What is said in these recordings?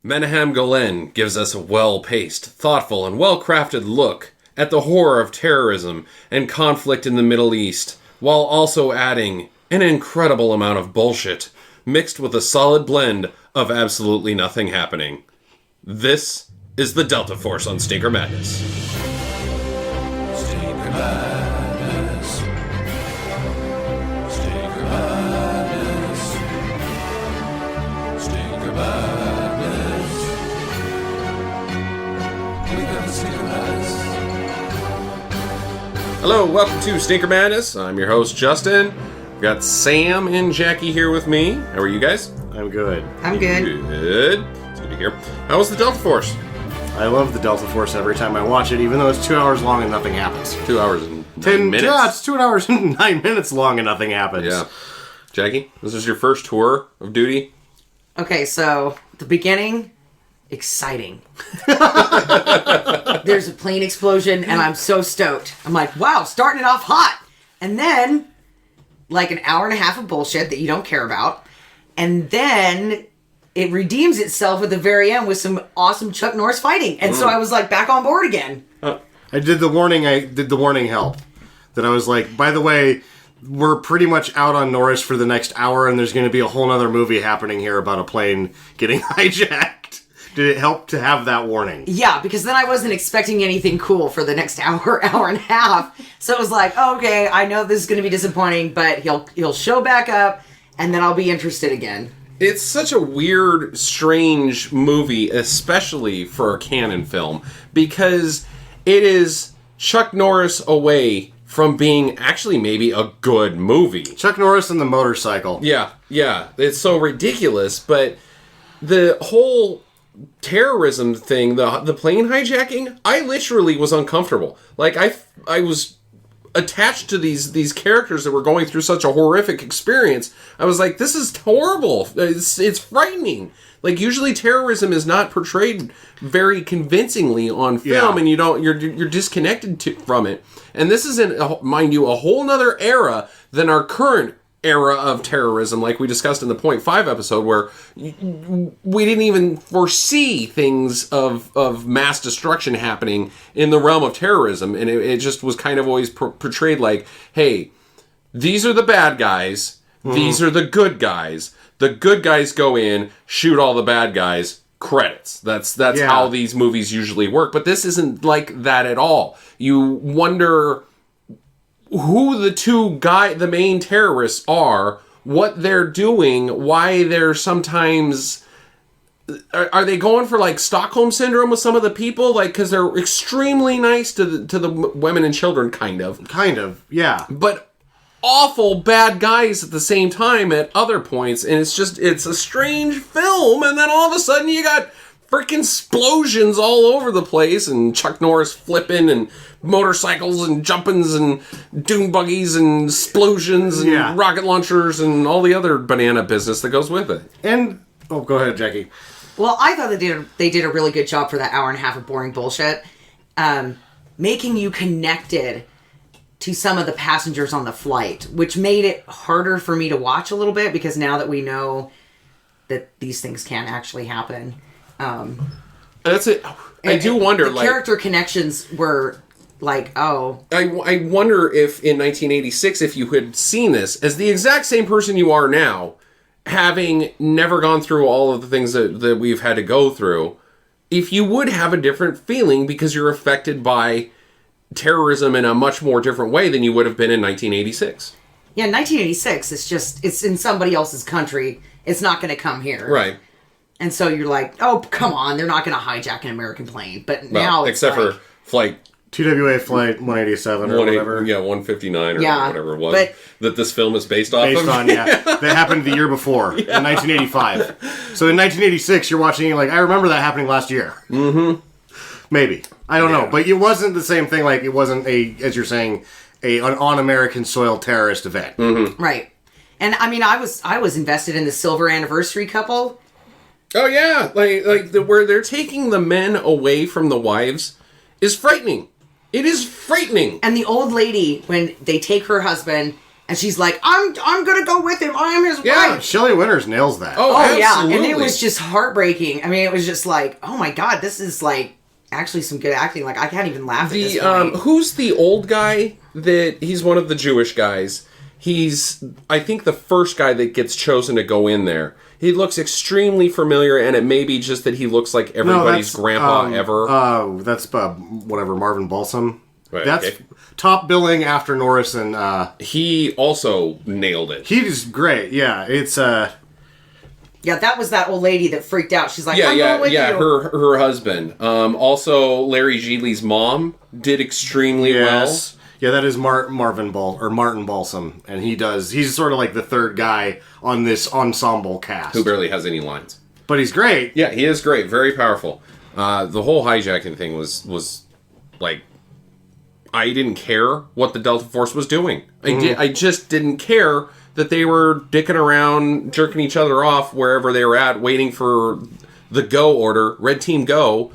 Menahem Golan gives us a well-paced, thoughtful, and well-crafted look at the horror of terrorism and conflict in the Middle East, while also adding an incredible amount of bullshit, mixed with a solid blend of absolutely nothing happening. This is the Delta Force on Stinker Madness. Stinker Madness. Stinker Madness. Stinker Madness. We got the Stinker Madness. Hello, welcome to Stinker Madness. I'm your host, Justin. We've got Sam and Jackie here with me. How are you guys? I'm good. I'm good. Good. It's good to hear. How was the Delta Force? I love the Delta Force every time I watch it, even though it's 2 hours long and nothing happens. 2 hours and 9 minutes. Yeah, it's 2 hours and 9 minutes long and nothing happens. Yeah. Jackie, this is your first tour of duty? Okay, so the beginning, exciting. There's a plane explosion, and I'm so stoked. I'm like, wow, starting it off hot. And then, like an hour and a half of bullshit that you don't care about. And then it redeems itself at the very end with some awesome Chuck Norris fighting. And so I was like back on board again. I did the warning help. That I was like, by the way, we're pretty much out on Norris for the next hour, and there's going to be a whole other movie happening here about a plane getting hijacked. Did it help to have that warning? Yeah, because then I wasn't expecting anything cool for the next hour and a half. So it was like, oh, okay, I know this is going to be disappointing, but he'll show back up, and then I'll be interested again. It's such a weird, strange movie, especially for a canon film, because it is Chuck Norris away from being actually maybe a good movie. Chuck Norris and the motorcycle. Yeah. It's so ridiculous, but the whole terrorism thing, the plane hijacking, I literally was uncomfortable. Like, I was attached to these characters that were going through such a horrific experience. I was like, this is horrible. It's frightening. Like, usually terrorism is not portrayed very convincingly on film, and you're disconnected from it. And this is, mind you, a whole nother era than our current era of terrorism, like we discussed in the Point 5 episode, where we didn't even foresee things of mass destruction happening in the realm of terrorism, and it just was kind of always portrayed like, hey, these are the bad guys, these are the good guys. The good guys go in, shoot all the bad guys, credits. That's how these movies usually work, but this isn't like that at all. You wonder who the main terrorists are, what they're doing, why they're sometimes... Are they going for, like, Stockholm Syndrome with some of the people? Like, because they're extremely nice to the women and children, kind of. Kind of, yeah. But awful bad guys at the same time at other points, and it's a strange film, and then all of a sudden you got freaking explosions all over the place, and Chuck Norris flipping, and motorcycles, and jumpings, and dune buggies, and explosions, and rocket launchers, and all the other banana business that goes with it. And, go ahead, Jackie. Well, I thought they did a really good job for that hour and a half of boring bullshit, making you connected to some of the passengers on the flight, which made it harder for me to watch a little bit, because now that we know that these things can actually happen. That's it. I do wonder, the character connections were like, oh. I wonder if in 1986, if you had seen this as the exact same person you are now, having never gone through all of the things that we've had to go through, if you would have a different feeling because you're affected by terrorism in a much more different way than you would have been in 1986. Yeah, 1986, it's in somebody else's country. It's not going to come here. Right. And so you're like, oh, come on, they're not going to hijack an American plane. But now it's except for flight... TWA Flight 187 or whatever. Yeah, 159 or whatever it was. But that this film is based off of. Based on, That happened the year before, in 1985. So in 1986, you're watching, like, I remember that happening last year. Mm-hmm. Maybe. I don't know. But it wasn't the same thing, like, it wasn't as you're saying, an on-American soil terrorist event. Mm-hmm. Right. And, I mean, I was invested in the silver anniversary couple. Oh, yeah. Where they're taking the men away from the wives is frightening. It is frightening. And the old lady, when they take her husband And she's like, I'm gonna go with him. I am his Yeah. wife. Shelley Winters nails that. Oh, Oh, yeah. absolutely. And it was just heartbreaking. I mean, it was just like, oh my God, this is like actually some good acting. Like, I can't even laugh at this point. Who's the old guy that he's one of the Jewish guys? He's, I think, the first guy that gets chosen to go in there. He looks extremely familiar, and it may be just that he looks like everybody's grandpa ever. That's whatever, Marvin Balsam. Right, That's okay. top billing after Norris, and He also nailed it. he's great. Yeah, it's Yeah, that was that old lady that freaked out. She's like, Yeah, I'm going with you. her husband. Also, Larry Geely's mom did extremely yes. Yeah, that is Martin Balsam, and he's sort of like the third guy on this ensemble cast. well, who barely has any lines. But he's great. Yeah, he is great, very powerful. The whole hijacking thing was like, I didn't care what the Delta Force was doing. I just didn't care that they were dicking around, jerking each other off wherever they were at, waiting for the go order, red team go.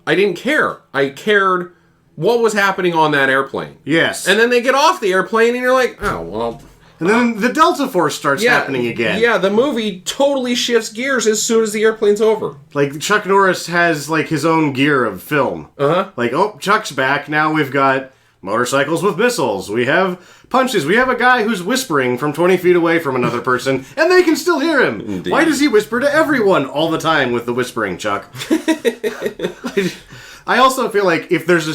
I didn't care. I cared what was happening on that airplane. Yes. And then they get off the airplane and you're like, oh, well. And then the Delta Force starts happening again. Yeah, the movie totally shifts gears as soon as the airplane's over. Like, Chuck Norris has, like, his own gear of film. Uh-huh. Like, oh, Chuck's back. Now we've got motorcycles with missiles. We have punches. We have a guy who's whispering from 20 feet away from another person, and they can still hear him. Indeed. Why does he whisper to everyone all the time with the whispering, Chuck? I also feel like if there's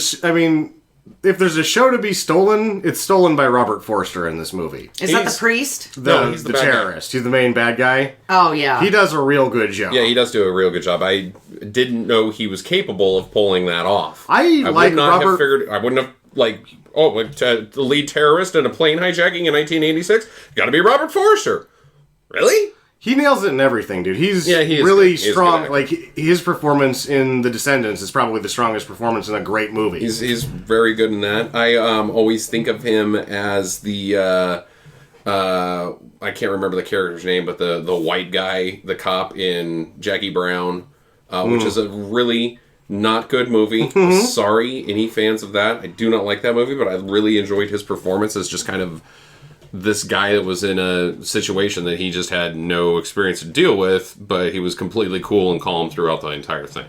a show to be stolen, it's stolen by Robert Forster in this movie. Is that the priest? No, he's the bad guy. terrorist. He's the main bad guy. Oh, yeah. He does a real good job. Yeah, he does do a real good job. I didn't know he was capable of pulling that off. I like would not Robert- have figured. I wouldn't have the lead terrorist in a plane hijacking in 1986. Got to be Robert Forster. Really? He nails it in everything, dude. He's Yeah, he is really good. He is strong. good Like, his performance in The Descendants is probably the strongest performance in a great movie. He's very good in that. I always think of him as the I can't remember the character's name, but the white guy, the cop in Jackie Brown, which is a really not good movie. Sorry, any fans of that. I do not like that movie, but I really enjoyed his performance as just kind of this guy that was in a situation that he just had no experience to deal with, but he was completely cool and calm throughout the entire thing.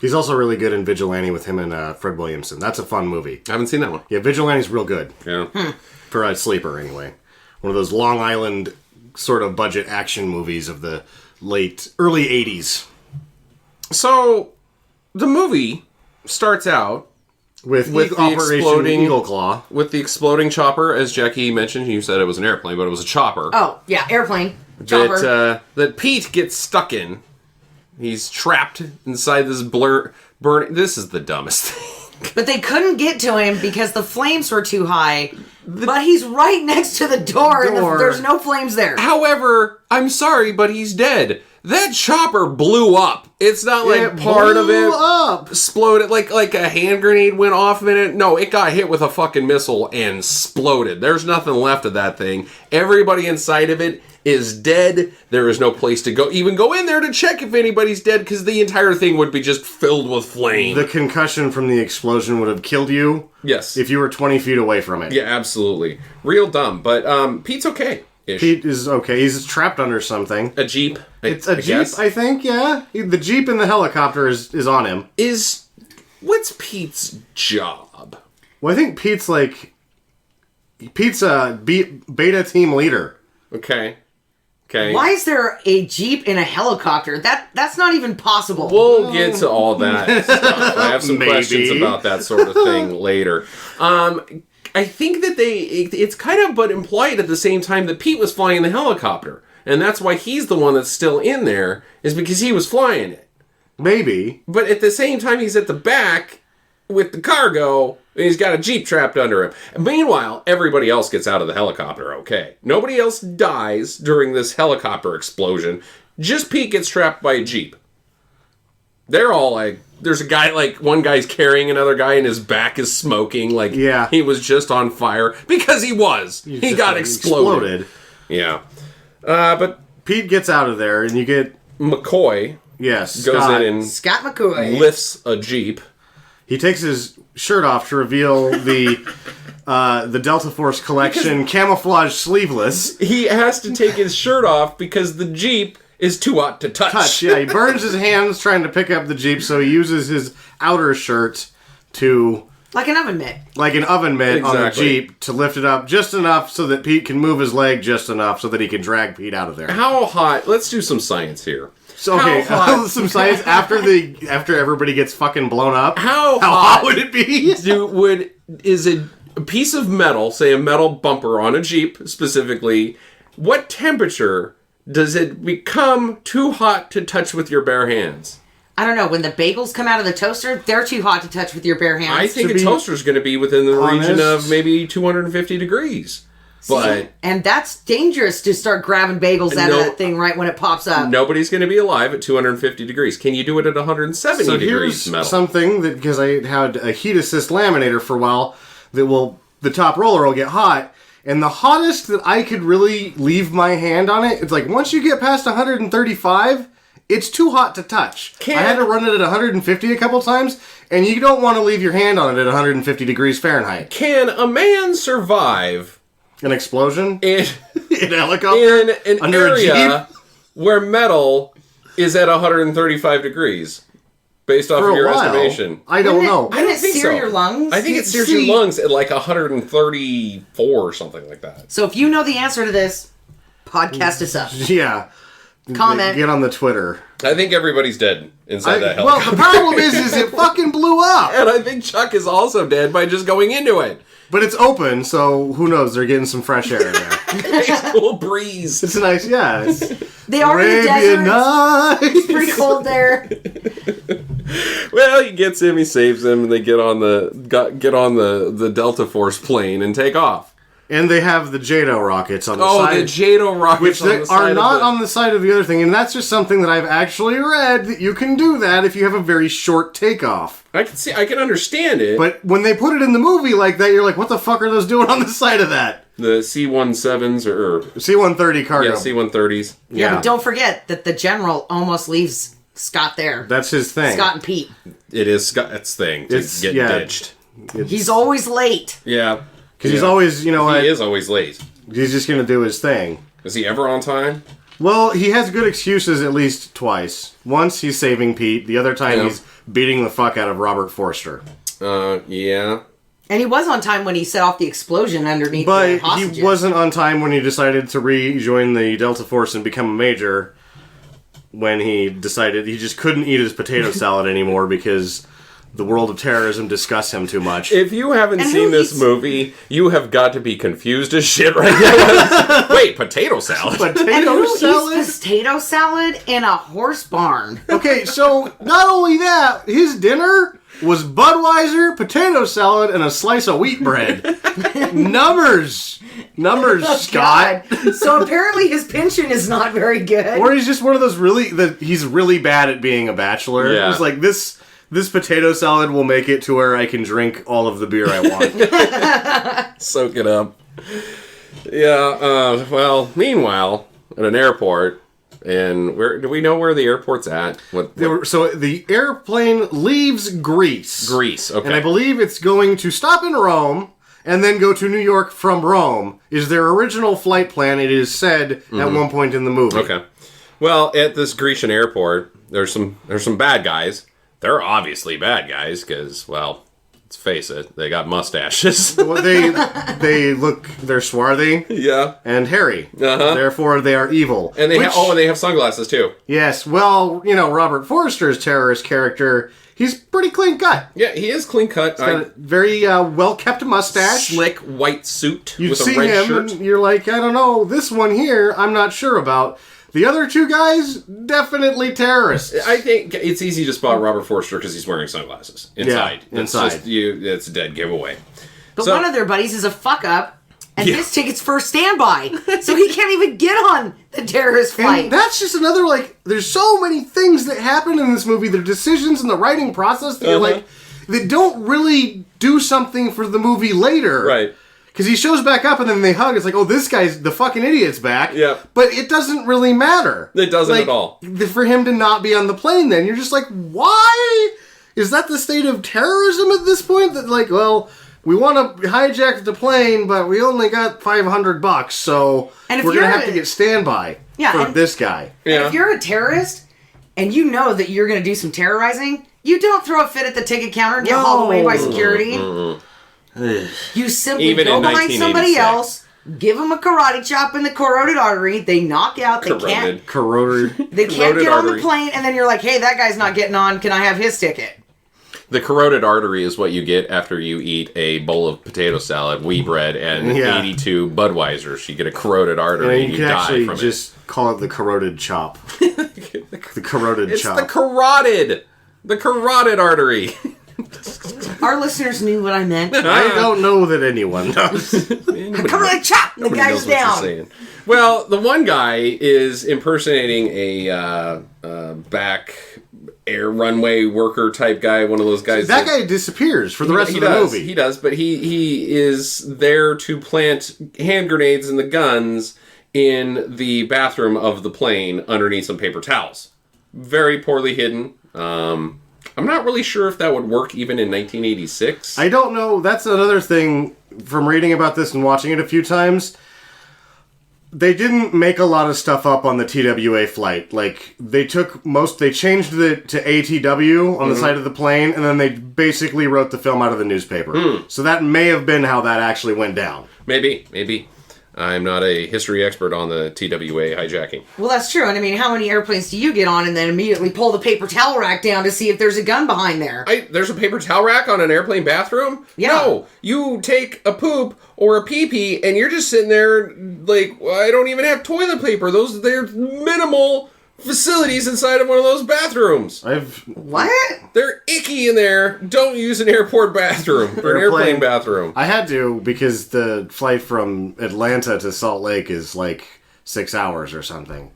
He's also really good in Vigilante with him and Fred Williamson. That's a fun movie. I haven't seen that one. Yeah, Vigilante's real good. Yeah. For a sleeper, anyway. One of those Long Island sort of budget action movies of the early 80s. So, the movie starts out With the Operation exploding Eagle Claw. with the exploding chopper, as Jackie mentioned. You said it was an airplane, but it was a chopper. Oh, yeah, airplane. Chopper. That Pete gets stuck in. He's trapped inside this burning. This is the dumbest thing. But they couldn't get to him because the flames were too high. But he's right next to the door, and there's no flames there. However, I'm sorry, but he's dead. That chopper blew up. It's not like part of it exploded, like a hand grenade went off in it. No, it got hit with a fucking missile and exploded. There's nothing left of that thing. Everybody inside of it is dead. There is no place to go in there to check if anybody's dead, because the entire thing would be just filled with flame. The concussion from the explosion would have killed you. Yes. If you were 20 feet away from it. Yeah, absolutely. Real dumb. But Pete's okay. Pete is okay. He's trapped under something. A Jeep. It's a I Jeep, guess. I think, yeah. The Jeep and the helicopter is on him. What's Pete's job? Well, I think Pete's a beta team leader. Okay. Why is there a Jeep in a helicopter? That's not even possible. We'll get to all that stuff. I have some Maybe. questions about that sort of thing later. I think that it's kind of but implied at the same time that Pete was flying the helicopter. And that's why he's the one that's still in there, is because he was flying it. Maybe. But at the same time, he's at the back with the cargo, and he's got a Jeep trapped under him. And meanwhile, everybody else gets out of the helicopter okay. Nobody else dies during this helicopter explosion. Just Pete gets trapped by a Jeep. They're all like, there's a guy, one guy's carrying another guy and his back is smoking, he was just on fire. Because he was. He got exploded. Yeah. But Pete gets out of there, and you get... McCoy Yes, goes Scott. in and Scott McCoy lifts a Jeep. He takes his shirt off to reveal the the Delta Force collection camouflage sleeveless. He has to take his shirt off because the Jeep is too hot to touch. Yeah, he burns his hands trying to pick up the Jeep, so he uses his outer shirt to... Like an oven mitt. Like an oven mitt on the Exactly. Jeep to lift it up just enough so that Pete can move his leg just enough so that he can drag Pete out of there. How hot? Let's do some science here. So, okay, How hot? some science after everybody gets fucking blown up. How hot hot would it be? Is a piece of metal, say a metal bumper on a Jeep specifically, what temperature does it become too hot to touch with your bare hands? I don't know. When the bagels come out of the toaster, they're too hot to touch with your bare hands. I think To a be toaster's going to be within the region honest- of maybe 250 degrees. But And that's dangerous to start grabbing bagels out of No. that thing right when it pops up. nobody's going to be alive at 250 degrees. Can you do it at 170 So degrees here's metal? something that, because I had a heat assist laminator for a while, the top roller will get hot, and the hottest that I could really leave my hand on it, it's like once you get past 135, it's too hot to touch. I had to run it at 150 a couple times, and you don't want to leave your hand on it at 150 degrees Fahrenheit. Can a man survive An explosion in in a helicopter in an under a area Jeep where metal is at 135 degrees, based off for of a your while. estimation? I don't know. Wouldn't it sear your lungs? I think it sears See- your lungs at like 134 or something like that. So if you know the answer to this, podcast us up. Yeah. Comment. Get on the Twitter. I think everybody's dead inside that Well, helicopter. the problem is it fucking blew up. And I think Chuck is also dead by just going into it. But it's open, so who knows? They're getting some fresh air in there. Nice cool breeze. It's a nice, yeah. It's They are in the Arabian desert. It's Nights. pretty cold there. Well, he gets him, he saves him, and they get on the Delta Force plane and take off. And they have the JATO rockets on the Oh, side. the JATO rockets which on they the side are of not the- on the side of the other thing. And that's just something that I've actually read, that you can do that if you have a very short takeoff. I can understand it. But when they put it in the movie like that, you're like, what the fuck are those doing on the side of that? the C-17s or C-130 cargo. yeah, C-130s. Yeah, but don't forget that the general almost leaves Scott there. That's his thing. Scott and Pete. It is Scott's thing to It's- get yeah. ditched. He's always late. Yeah. Because he's always, you know what, He is always late. he's just going to do his thing. Is he ever on time? Well, he has good excuses at least twice. Once he's saving Pete, the other time Yeah. he's beating the fuck out of Robert Forster. Yeah. And he was on time when he set off the explosion underneath the But hostages. he wasn't on time when he decided to rejoin the Delta Force and become a major. When he decided he just couldn't eat his potato salad anymore because the world of terrorism disgusts him too much. If you haven't And seen who this eats- movie, you have got to be confused as shit right now. Wait, potato salad? And Potato who salad? eats potato salad in a horse barn? Okay, so not only that, his dinner was Budweiser, potato salad, and a slice of wheat bread. Numbers, Scott. God. So apparently his pension is not very good. Or he's just one of those he's really bad at being a bachelor. Yeah. He's like, this potato salad will make it to where I can drink all of the beer I want. Soak it up. Yeah, well, meanwhile, at an airport, and where do we know where the airport's at? So the airplane leaves Greece. Greece, okay. And I believe it's going to stop in Rome and then go to New York from Rome, is their original flight plan, it is said at one point in the movie. Okay. Well, at this Grecian airport, there's some bad guys. They're obviously bad guys because, well, let's face it, they got mustaches. Well, they're swarthy Yeah. and hairy. Uh-huh. Therefore, they are evil. And they Which- and they have sunglasses too. Yes, well, Robert Forster's terrorist character, he's pretty clean cut. Yeah, he is clean cut. Got a very well-kept mustache. Slick white suit You with see a red him, shirt. and you're like, I don't know, this one here, I'm not sure about. The other two guys, definitely terrorists. I think it's easy to spot Robert Forster because he's wearing sunglasses inside. Yeah, inside. That's a dead giveaway. But So- one of their buddies is a fuck up, and Yeah. his ticket's for standby, so he can't even get on the terrorist flight. And that's just another, there's so many things that happen in this movie, the decisions in the writing process that you're that don't really do something for the movie later. Right. Because he shows back up and then they hug. It's like, oh, this guy's the fucking idiot's back. Yeah. But it doesn't really matter. It doesn't at all. For him to not be on the plane then. You're just like, why? Is that the state of terrorism at this point? That, we want to hijack the plane, but we only got $500, so And if we're going to you're have to get standby for this guy. And if you're a terrorist and you know that you're going to do some terrorizing, you don't throw a fit at the ticket counter and get hauled away by security. You simply Even go in behind somebody 1986. else, give them a karate chop in the carotid artery, they knock out, they can't Corroded. get Carotid on the artery. plane, and then you're like, hey, that guy's not getting on, can I have his ticket? The carotid artery is what you get after you eat a bowl of potato salad, whey bread, and 82 Budweisers. You get a carotid artery and you you can die actually from just call it the corroded chop. The corroded It's chop. the carotid! The carotid artery. Our listeners knew what I meant. I don't know that anyone does. Karate chop! The Nobody guy's knows what you're down. saying. Well, the one guy is impersonating a back air runway worker type guy, one of those guys. That guy disappears for the rest of the does, movie. He does, but he is there to plant hand grenades and the guns in the bathroom of the plane underneath some paper towels. Very poorly hidden. I'm not really sure if that would work even in 1986. I don't know. That's another thing from reading about this and watching it a few times. They didn't make a lot of stuff up on the TWA flight. Like, they changed it to ATW on the side of the plane, and then they basically wrote the film out of the newspaper. So that may have been how that actually went down. Maybe. I'm not a history expert on the TWA hijacking. Well, that's true. And I mean, how many airplanes do you get on and then immediately pull the paper towel rack down to see if there's a gun behind there? There's a paper towel rack on an airplane bathroom? Yeah. No, you take a poop or a pee-pee and you're just sitting there like, well, I don't even have toilet paper. They're minimal facilities inside of one of those bathrooms. What? They're icky in there. Don't use an airport bathroom or an airplane bathroom. I had to because the flight from Atlanta to Salt Lake is like 6 hours or something.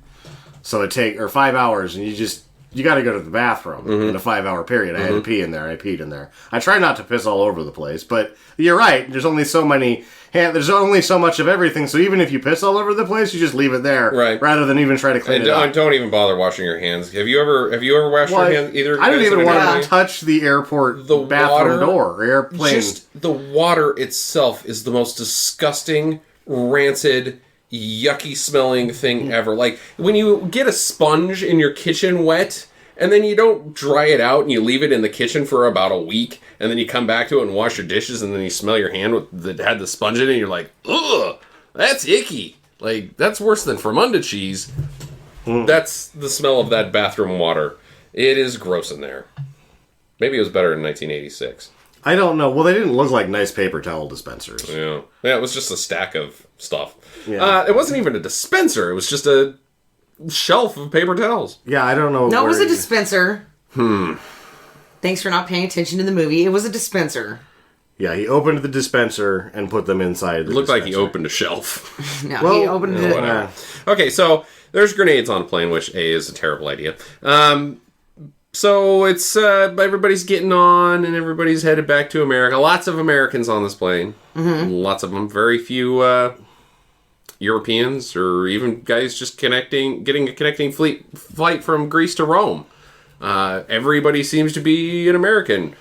So or 5 hours, and you got to go to the bathroom in a 5 hour period. I had to pee in there. I peed in there. I try not to piss all over the place, but you're right. There's only so much of everything. So even if you piss all over the place, you just leave it there, Right. rather than even try to clean And it up. don't even bother washing your hands. Have you ever washed your hands? Either of you I don't guys even in an want airplane? to touch the airport The bathroom water, door or airplane. Just the water itself is the most disgusting, rancid, yucky smelling thing ever. Like when you get a sponge in your kitchen wet and then you don't dry it out and you leave it in the kitchen for about a week and then you come back to it and wash your dishes and then you smell your hand that had the sponge in it and you're like, ugh, that's icky. Like, that's worse than Fremunda cheese. That's the smell of that bathroom water. It is gross in there. Maybe it was better in 1986. I don't know. Well, they didn't look like nice paper towel dispensers. Yeah, it was just a stack of stuff. Yeah. It wasn't even a dispenser. It was just a shelf of paper towels. Yeah, I don't know. No, it was where a dispenser. Thanks for not paying attention to the movie. It was a dispenser. Yeah, he opened the dispenser and put them inside. It looked like he opened a shelf. No, Well, he opened it. Whatever. Okay, so there's grenades on a plane, which is a terrible idea. So it's everybody's getting on and everybody's headed back to America. Lots of Americans on this plane. Lots of them. Very few Europeans or even guys just getting a connecting flight from Greece to Rome. Everybody seems to be an American.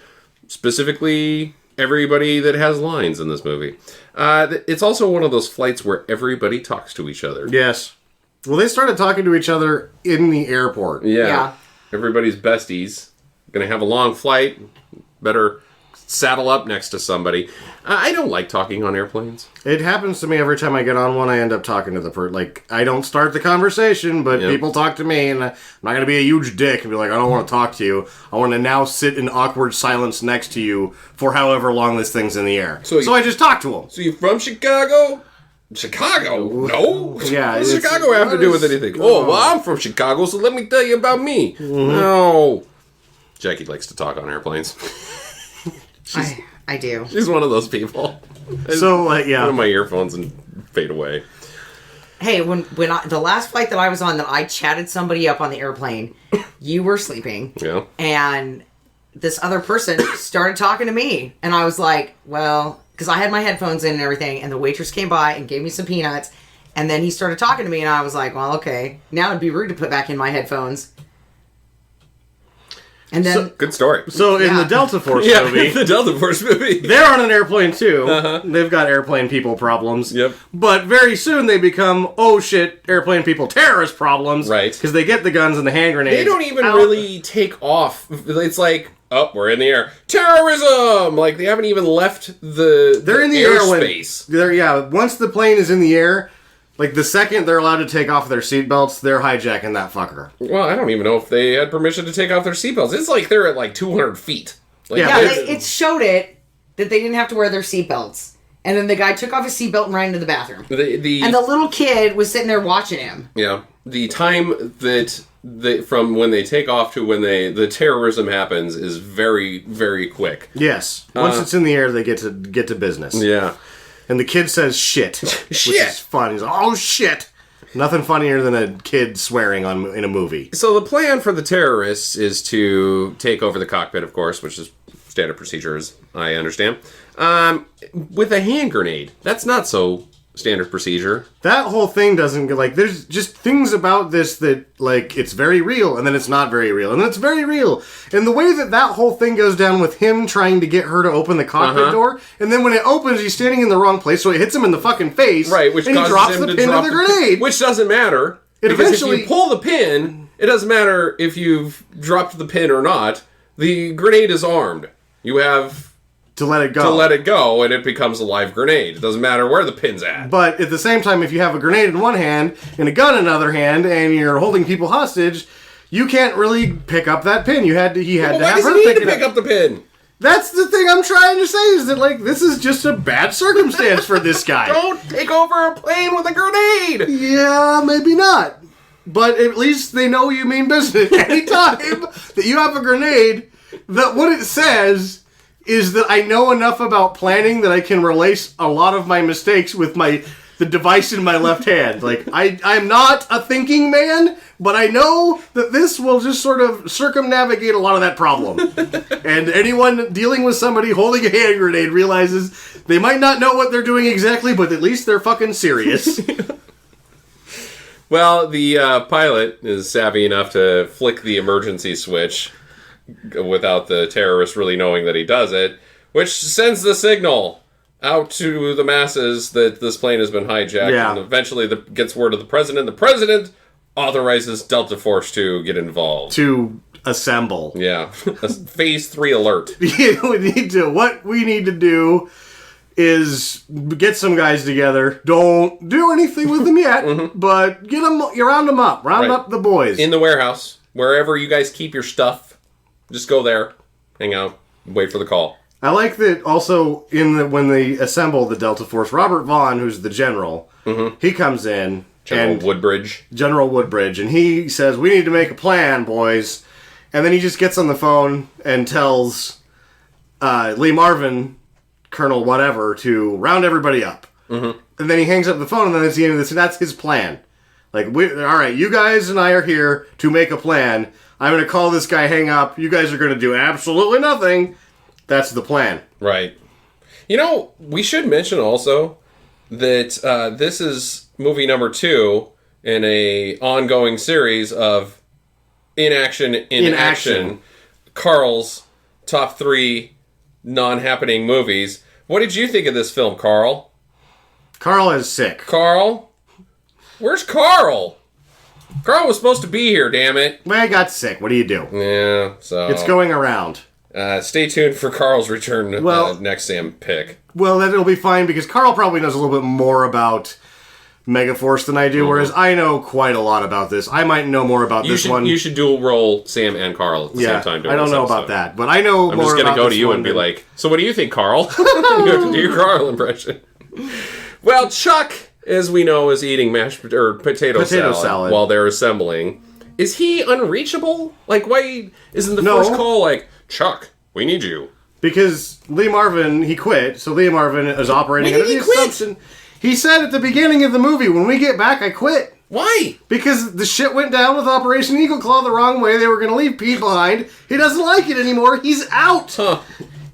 Specifically, everybody that has lines in this movie. It's also one of those flights where everybody talks to each other. Yes. Well, they started talking to each other in the airport. Yeah. Everybody's besties. Gonna have a long flight. Better saddle up next to somebody. I don't like talking on airplanes. It happens to me every time I get on one. I end up talking to the person. Like, I don't start the conversation, but people talk to me, and I'm not going to be a huge dick and be like, I don't want to talk to you. I want to now sit in awkward silence next to you for however long this thing's in the air. So I just talk to him. So you from Chicago? Chicago? No. Yeah, What does it's- Chicago have to do with what is- anything? Oh, well, I'm from Chicago, so let me tell you about me. No. Jackie likes to talk on airplanes. I do. She's one of those people. So, Put yeah. in my earphones and fade away. Hey, when the last flight that I was on, that I chatted somebody up on the airplane, you were sleeping, Yeah. and this other person started talking to me, and I was like, well, because I had my headphones in and everything, and the waitress came by and gave me some peanuts, and then he started talking to me, and I was like, well, okay, now it'd be rude to put back in my headphones. And then Good story. So in Yeah. the Delta Force Yeah, movie, the Delta Force movie. they're on an airplane too. They've got airplane people problems. Yep. But very soon they become, oh shit, airplane people terrorist problems. Right. Because they get the guns and the hand grenades. They don't even out. really take off. It's like, oh, we're in the air. Terrorism! Like, they haven't even left They're in the air when airspace. once the plane is in the air, like the second they're allowed to take off their seatbelts, they're hijacking that fucker. Well, I don't even know if they had permission to take off their seatbelts. It's like they're at like 200 feet. Like, Yeah, yeah, but it showed it that they didn't have to wear their seatbelts. And then the guy took off his seatbelt and ran into the bathroom. And the little kid was sitting there watching him. Yeah, the time that from when they take off to when the terrorism happens is very, very quick. Yes. Once it's in the air, they get to business. Yeah. And the kid says shit. Which is fun. He's like, oh shit. Nothing funnier than a kid swearing in a movie. So the plan for the terrorists is to take over the cockpit, of course, which is standard procedure, as I understand, with a hand grenade. That's not so standard procedure. That whole thing doesn't get, like, there's just things about this that, like, it's very real, and then it's not very real, and then it's very real. And the way that whole thing goes down with him trying to get her to open the cockpit door, and then when it opens, he's standing in the wrong place, so it hits him in the fucking face, Right, which and he causes drops him the to pin drop of the grenade. Which doesn't matter. It Because eventually- if you pull the pin, it doesn't matter if you've dropped the pin or not. The grenade is armed. You have to let it go. to let it go, and it becomes a live grenade. It doesn't matter where the pin's at. But at the same time, if you have a grenade in one hand and a gun in another hand, and you're holding people hostage, you can't really pick up that pin. He had Well, to why have does her he need pick to it pick up. up the pin? That's the thing I'm trying to say, is that, like, this is just a bad circumstance for this guy. Don't take over a plane with a grenade! Yeah, maybe not. But at least they know you mean business. Anytime that you have a grenade, that what it says is that I know enough about planning that I can relate a lot of my mistakes with the device in my left hand. Like, I'm not a thinking man, but I know that this will just sort of circumnavigate a lot of that problem. And anyone dealing with somebody holding a hand grenade realizes they might not know what they're doing exactly, but at least they're fucking serious. Well, the pilot is savvy enough to flick the emergency switch without the terrorist really knowing that he does it, which sends the signal out to the masses that this plane has been hijacked, Yeah. and eventually gets word to the president. The president authorizes Delta Force to get involved. To assemble. Yeah. A Phase 3 alert. What we need to do is get some guys together. Don't do anything with them yet, but you round them up. Round Right. up the boys. In the warehouse, wherever you guys keep your stuff, just go there, hang out, wait for the call. I like that also when they assemble the Delta Force, Robert Vaughn, who's the general, he comes in. General and Woodbridge. General Woodbridge, and he says, "We need to make a plan, boys." And then he just gets on the phone and tells Lee Marvin, Colonel whatever, to round everybody up. And then he hangs up the phone, and then it's the end of this, and that's his plan. Like, all right, you guys and I are here to make a plan. I'm going to call this guy, hang up. You guys are going to do absolutely nothing. That's the plan. Right. You know, we should mention also that this is movie number 2 in a ongoing series of Inaction, Inaction. Karl's top 3 non-happening movies. What did you think of this film, Karl? Karl is sick. Karl? Where's Karl? Karl was supposed to be here, damn it. Well, I got sick. What do you do? Yeah, so... It's going around. Stay tuned for Karl's return Well- next Sam pick. Well, then it'll be fine, because Karl probably knows a little bit more about Megaforce than I do, whereas I know quite a lot about this. I might know more about this one. You should dual roll Sam and Karl at the same time. I don't know about that, but I know I'm more just going about to go to this you one and be than- like, so what do you think, Karl? You have to do your Karl impression. Well, Chuck, as we know, is eating potato salad while they're assembling. Is he unreachable? Like, why isn't the No. first call like, Chuck, we need you? Because Lee Marvin, he quit, so Lee Marvin is operating When under did the he quit? assumption... He said at the beginning of the movie, when we get back, I quit. Why? Because the shit went down with Operation Eagle Claw the wrong way. They were going to leave Pete behind. He doesn't like it anymore. He's out. Huh.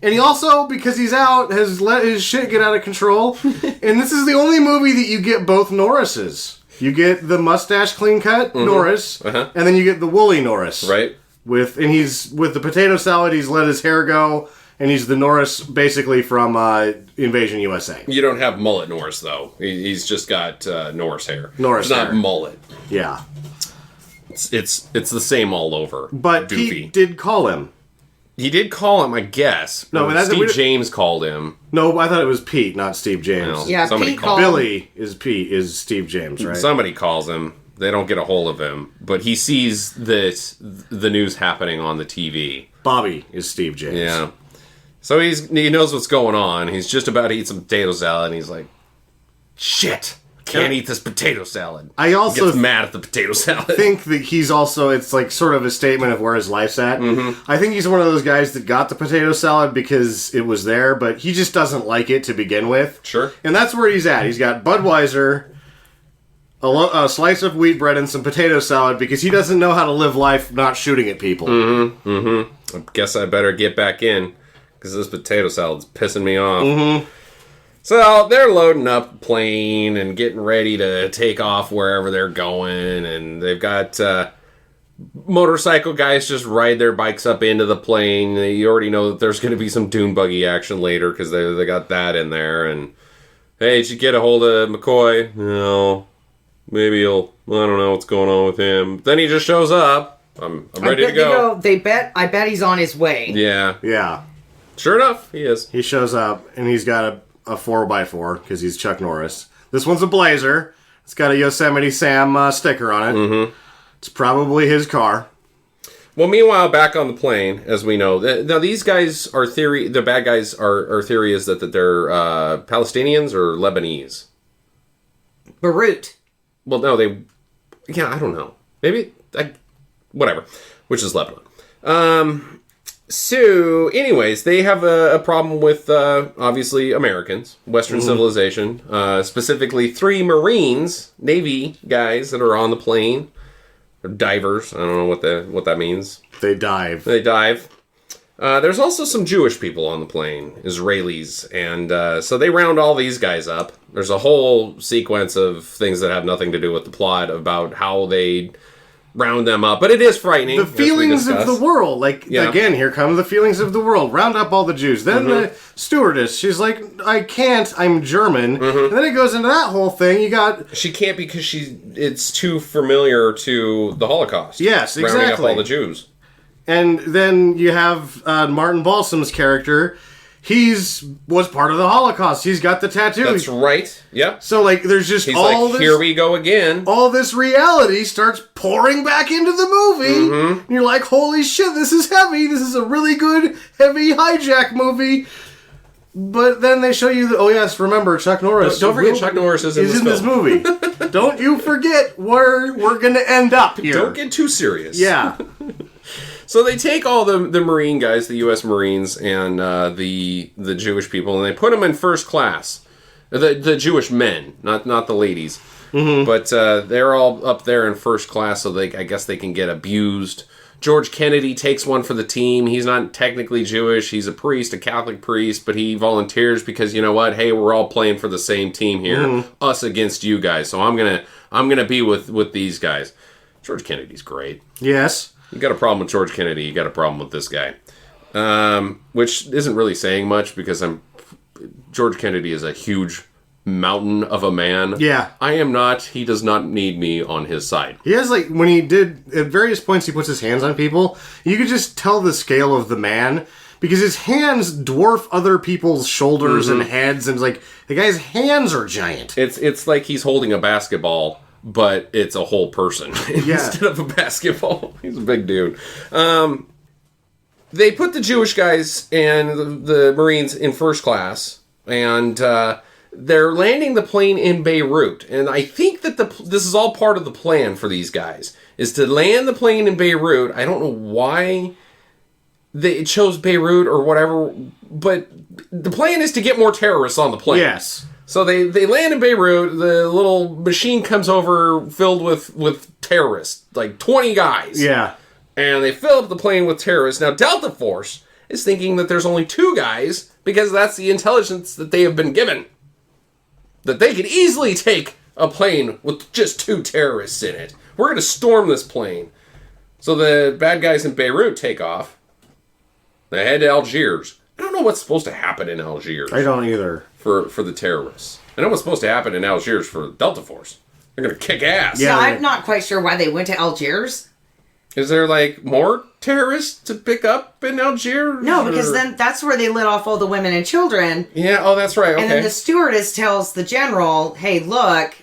And he also, because he's out, has let his shit get out of control. And this is the only movie that you get both Norrises. You get the mustache clean cut Norris, and then you get the woolly Norris. Right. And he's with the potato salad. He's let his hair go, and he's the Norris basically from Invasion USA. You don't have mullet Norris though. He's just got Norris hair. Norris it's not hair. mullet. Yeah, It's the same all over. but Goofy. Pete did call him. He did call him, I guess. No, but that's- Steve we- James called him. No, I thought it was Pete, not Steve James. Well, Yeah, somebody Pete called called- Billy is Steve James, right? Somebody calls him. They don't get a hold of him, but he sees that the news happening on the TV. Bobby is Steve James. Yeah. So he knows what's going on. He's just about to eat some potato salad, and he's like, "Shit, can't eat this potato salad." I also gets mad at the potato salad. I think that he's also, it's like sort of a statement of where his life's at. Mm-hmm. I think he's one of those guys that got the potato salad because it was there, but he just doesn't like it to begin with. Sure. And that's where he's at. He's got Budweiser, a slice of wheat bread, and some potato salad because he doesn't know how to live life not shooting at people. I guess I better get back in because this potato salad's pissing me off. So they're loading up the plane and getting ready to take off wherever they're going, and they've got motorcycle guys just ride their bikes up into the plane. You already know that there's going to be some dune buggy action later because they got that in there. And hey, did you get a hold of McCoy? No, maybe I don't know what's going on with him. Then he just shows up. I'm ready to go. I bet he's on his way. Yeah, Yeah. sure enough, he is. He shows up, and he's got a 4x4 because he's Chuck Norris. This one's a Blazer. It's got a Yosemite Sam sticker on it. It's probably his car. Well, meanwhile, back on the plane, as we know, now these guys are the bad guys are theory is that they're Palestinians or Lebanese. Beirut. Well, no, I don't know. Maybe, whatever, which is Lebanon. So, anyways, they have a problem with, obviously, Americans, Western civilization, specifically 3 Marines, Navy guys that are on the plane, or divers, I don't know what that means. They dive. They dive. There's also some Jewish people on the plane, Israelis, and so they round all these guys up. There's a whole sequence of things that have nothing to do with the plot about how they round them up, but it is frightening. The as we feelings of discussed. the world. Again, here come the feelings of the world. Round up all the Jews. Then the stewardess, she's like, I can't, I'm German. And then it goes into that whole thing. You got... She can't because it's too familiar to the Holocaust. Yes, Rounding up exactly. all the Jews. And then you have Martin Balsam's character. Was part of the Holocaust. He's got the tattoo. That's right. Yep. So, there's just He's all like, this... here we go again. all this reality starts pouring back into the movie. And you're like, holy shit, this is heavy. This is a really good, heavy hijack movie. But then they show you that, oh yes, remember, Chuck Norris. Don't forget Chuck Norris is in this movie. Don't you forget where we're going to end up here. Don't get too serious. Yeah. So they take all the Marine guys, the U.S. Marines, and the Jewish people, and they put them in first class. The Jewish men, not the ladies. But they're all up there in first class, so I guess they can get abused. George Kennedy takes one for the team. He's not technically Jewish. He's a priest, a Catholic priest, but he volunteers because, you know what? Hey, we're all playing for the same team here. Us against you guys. So I'm gonna be with these guys. George Kennedy's great. Yes. You got a problem with George Kennedy, you got a problem with this guy. Which isn't really saying much because George Kennedy is a huge mountain of a man. Yeah. I am not. He does not need me on his side. He has, when he did, at various points he puts his hands on people, you could just tell the scale of the man, because his hands dwarf other people's shoulders and heads, and the guy's hands are giant. It's like he's holding a basketball, but it's a whole person instead of a basketball. He's a big dude. They put the Jewish guys and the Marines in first class, and they're landing the plane in Beirut. And I think that this is all part of the plan for these guys, is to land the plane in Beirut. I don't know why they chose Beirut or whatever, but the plan is to get more terrorists on the plane. Yes. So they land in Beirut. The little machine comes over filled with terrorists, 20 guys. Yeah. And they fill up the plane with terrorists. Now, Delta Force is thinking that there's only 2 guys because that's the intelligence that they have been given. That they could easily take a plane with just 2 terrorists in it. We're going to storm this plane. So the bad guys in Beirut take off. They head to Algiers. I don't know what's supposed to happen in Algiers. I don't either. For the terrorists. I know what's supposed to happen in Algiers for Delta Force. They're going to kick ass. Yeah. Yeah, I'm not quite sure why they went to Algiers. Is there, like, more terrorists to pick up in Algiers? No, because or- then that's where they let off all the women and children. Yeah, oh, that's right, okay. And then the stewardess tells the general, hey, look,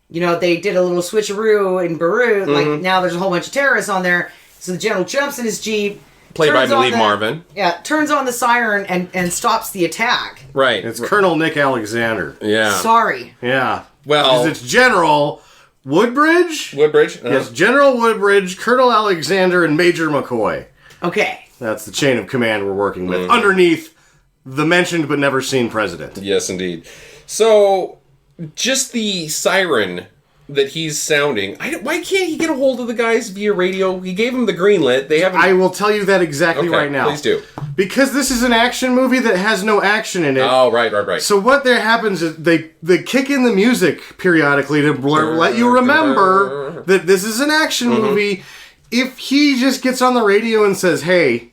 you know, they did a little switcheroo in Beirut. Mm-hmm. Like, now there's a whole bunch of terrorists on there. So the general jumps in his Jeep. Played by, I turns on believe, Marvin. Yeah, turns on the siren and stops the attack. Right. It's Colonel Nick Alexander. Yeah. Sorry. Yeah. Well- Because it's General Woodbridge? Woodbridge? Yes, General Woodbridge, Colonel Alexander, and Major McCoy. Okay. That's the chain of command we're working with. Mm-hmm. Underneath the mentioned but never seen president. Yes, indeed. So, just the siren that he's sounding. Why can't he get a hold of the guys via radio? He gave them the green lit. They haven't. I will tell you that exactly Okay, right now. please do. Because this is an action movie that has no action in it. Oh, right. So what there happens is they kick in the music periodically to let you remember that this is an action Mm-hmm. movie. If he just gets on the radio and says, "Hey,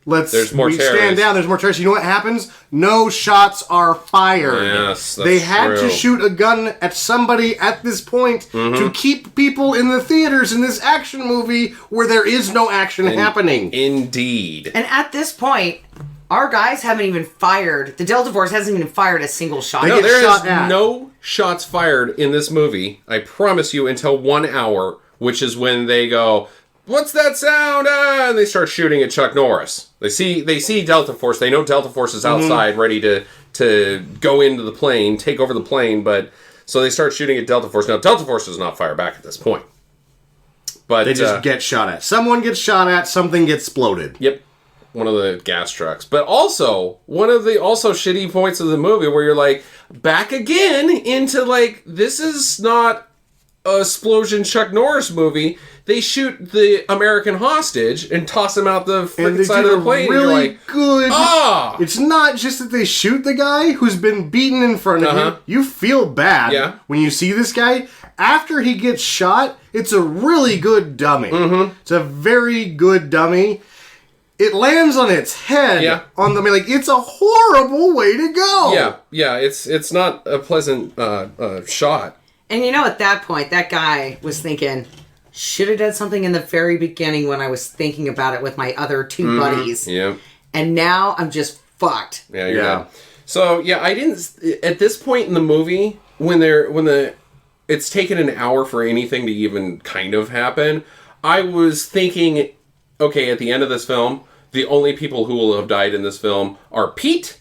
There's more stand terrorists." down. There's more terrorists." You know what happens? No shots are fired. Yes, that's they had true. to shoot a gun at somebody at this point Mm-hmm. to keep people in the theaters in this action movie where there is no action happening. Indeed. And at this point, our guys haven't even fired. The Delta Force hasn't even fired a single shot. They No, get there shot is at. no shots fired in this movie. I promise you, until 1 hour, which is when they go, "What's that sound?" And they start shooting at Chuck Norris. They see Delta Force. They know Delta Force is outside, ready to go into the plane, take over the plane. But so they start shooting at Delta Force. Now Delta Force does not fire back at this point. But They just get shot at. Someone gets shot at. Something gets exploded. Yep. One of the gas trucks. But also, one of the also shitty points of the movie where you're like, back again into like, this is not a explosion Chuck Norris movie. They shoot the American hostage and toss him out the And freaking they side did of a the plane. really and you're like, good. ah! It's not just that they shoot the guy who's been beaten in front of Uh-huh. you. You feel bad Yeah. when you see this guy. After he gets shot, it's a really good dummy. Mm-hmm. It's a very good dummy. It lands on its head. Yeah. It's a horrible way to go. Yeah, it's not a pleasant shot. And you know, at that point, that guy was thinking, should have done something in the very beginning when I was thinking about it with my other two buddies. Yeah. And now I'm just fucked. Yeah, you're Yeah. done. So yeah, I didn't at this point in the movie when it's taken an hour for anything to even kind of happen. I was thinking, okay, at the end of this film, the only people who will have died in this film are Pete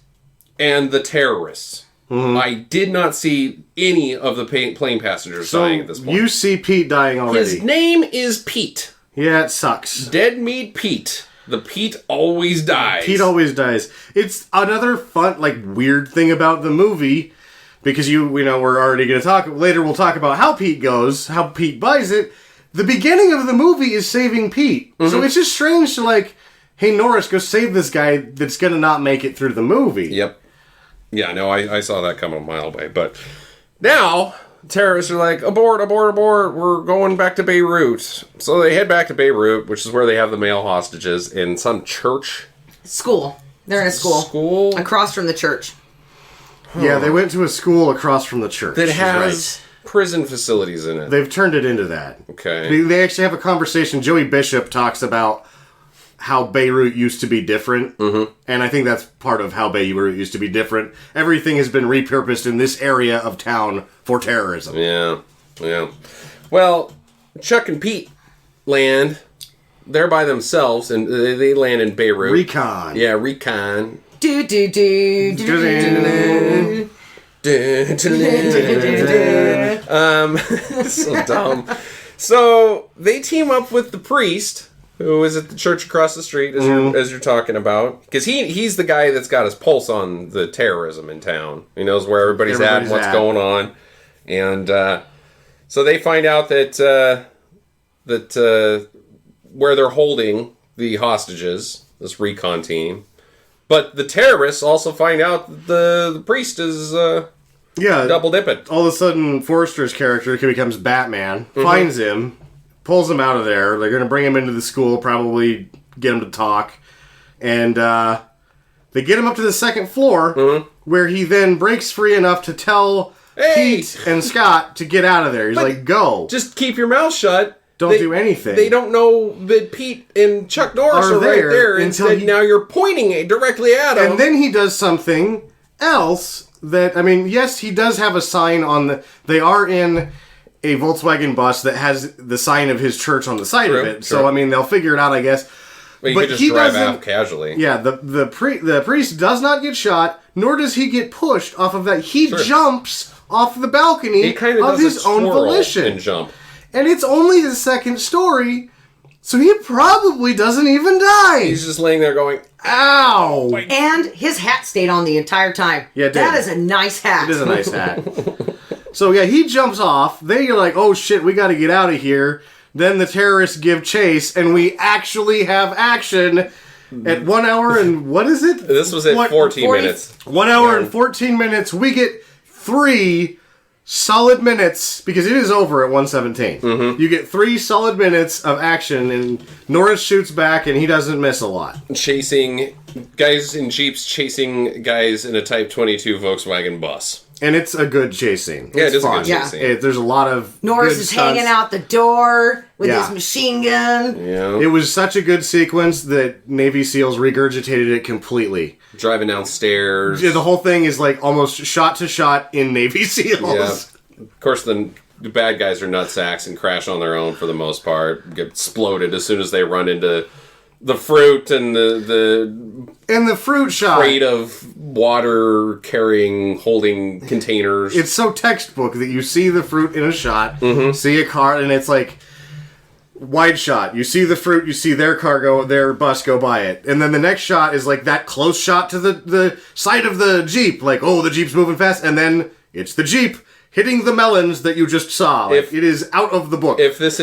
and the terrorists. Mm-hmm. I did not see any of the plane passengers So dying at this point. you see Pete dying already. His name is Pete. Yeah, it sucks. Dead Meat Pete. The Pete always dies. Pete always dies. It's another fun, weird thing about the movie, because we're already going to talk, later we'll talk about how Pete goes, how Pete buys it. The beginning of the movie is saving Pete. So it's just strange to hey Norris, go save this guy that's going to not make it through the movie. Yep. Yeah, no, I saw that coming a mile away. But now, terrorists are like, abort, abort, abort, we're going back to Beirut. So they head back to Beirut, which is where they have the male hostages in some church. School. They're in a school. School? Across from the church. Yeah, they went to a school across from the church. That She's has right. prison facilities in it. They've turned it into that. Okay. They actually have a conversation. Joey Bishop talks about how Beirut used to be different. Mm-hmm. And I think that's part of how Beirut used to be different. Everything has been repurposed in this area of town for terrorism. Yeah. Well, Chuck and Pete land. They're by themselves, and they land in Beirut. Recon. Yeah, Recon. Do do do do do do. So dumb. So they team up with the priest, who is at the church across the street, as you're talking about, because he's the guy that's got his pulse on the terrorism in town. He knows where everybody's at and what's going on, and so they find out that where they're holding the hostages, this recon team. But the terrorists also find out that the priest is Yeah. double dipping. All of a sudden, Forrester's character becomes Batman, finds him, pulls him out of there. They're going to bring him into the school, probably get him to talk. And they get him up to the second floor, where he then breaks free enough to tell Pete and Scott to get out of there. He's like, go. Just keep your mouth shut. Don't do anything. They don't know that Pete and Chuck Norris are right there. Instead, now you're pointing it directly at him. And then he does something else that, I mean, yes, he does have a sign on the... They are in a Volkswagen bus that has the sign of his church on the side of it. So, I mean, they'll figure it out, I guess. But you could just drive out casually. Yeah, the priest does not get shot, nor does he get pushed off of that. He jumps off the balcony of his own volition. And jump. And it's only the second story, so he probably doesn't even die. He's just laying there going, ow! And his hat stayed on the entire time. Yeah, it did. That is a nice hat. It is a nice hat. So yeah, he jumps off. Then you're like, oh shit, we gotta get out of here. Then the terrorists give chase, and we actually have action at 1 hour and... What is it? This was at 14 minutes. 1 hour and 14 minutes. We get 3 solid minutes, because it is over at 1:17. You get 3 solid minutes of action, and Norris shoots back, and he doesn't miss a lot. Chasing guys in Jeeps, chasing guys in a Type 22 Volkswagen bus. And it's a good chase scene. Yeah, it is fun. a good chase scene. There's a lot of Norris good is stunts. hanging out the door with his machine gun. Yeah. It was such a good sequence that Navy SEALs regurgitated it completely. Driving downstairs. Yeah, the whole thing is like almost shot to shot in Navy SEALs. Yeah. Of course, the bad guys are nutsacks and crash on their own for the most part. Get exploded as soon as they run into the fruit and the fruit shot. Crate of water carrying, holding containers. It's so textbook that you see the fruit in a shot, see a car, and it's like wide shot. You see the fruit, you see their bus go by it. And then the next shot is like that close shot to the side of the Jeep. Like, oh, the Jeep's moving fast. And then it's the Jeep hitting the melons that you just saw. Like, it is out of the book. If this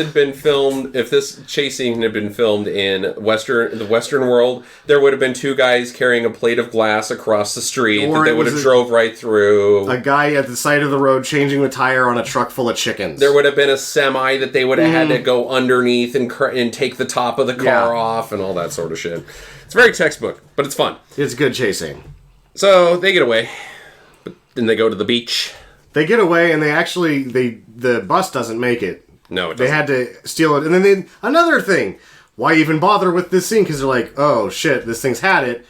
chase scene had been filmed in the Western world, there would have been 2 guys carrying a plate of glass across the street that they would have drove right through. A guy at the side of the road changing the tire on a truck full of chickens. There would have been a semi that they would have had to go underneath and take the top of the car off and all that sort of shit. It's very textbook, but it's fun. It's good chasing. So they get away, but then they go to the beach. They get away, and the bus doesn't make it. No, it doesn't. They had to steal it. And then another thing, why even bother with this scene? Because they're like, oh shit, this thing's had it.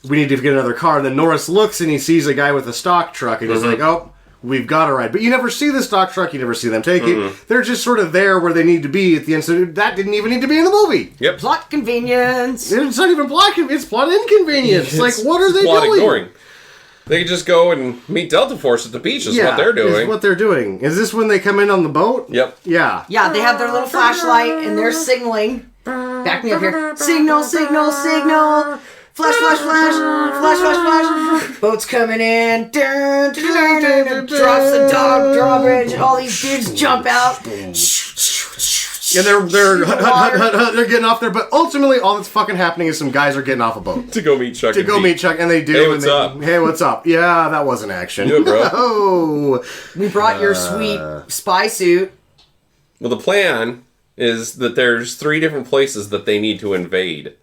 We need to get another car. And then Norris looks, and he sees a guy with a stock truck, and he's like, oh, we've got a ride. But you never see the stock truck, you never see them take it. They're just sort of there where they need to be at the end, so that didn't even need to be in the movie. Yep. Plot convenience. It's not even plot convenience, it's plot inconvenience. Like, what are they plot doing? Ignoring. They just go and meet Delta Force at the beach is what they're doing. Is what they're doing. Is this when they come in on the boat? Yep. Yeah. Yeah, they have their little flashlight and they're signaling. Back me up here. Signal, signal, signal. Flash, flash, flash. Flash, flash, flash. Boat's coming in. Dun, dun, dun, dun, dun. Drops the drawbridge. All these dudes jump out. And they're getting off there, but ultimately all that's fucking happening is some guys are getting off a boat. To go meet Chuck. And they do. Hey, what's up? Hey, what's up? Yeah, that wasn't action. Yeah, bro. No. We brought your sweet spy suit. Well, the plan is that there's 3 different places that they need to invade.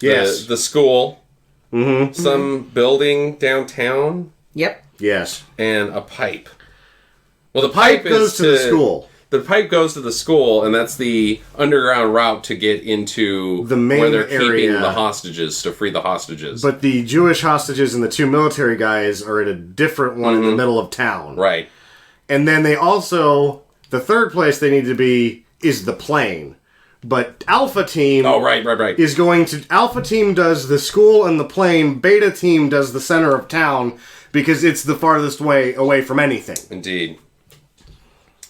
Yes. The school, some building downtown, Yep. Yes. and a pipe. Well, the pipe goes to the school. The pipe goes to the school, and that's the underground route to get into The main where they're area. keeping the hostages, to free the hostages. But the Jewish hostages and the 2 military guys are at a different one in the middle of town. Right. And then they also, the third place they need to be is the plane. But Alpha Team right. is going to... Alpha Team does the school and the plane. Beta Team does the center of town because it's the farthest way away from anything. Indeed.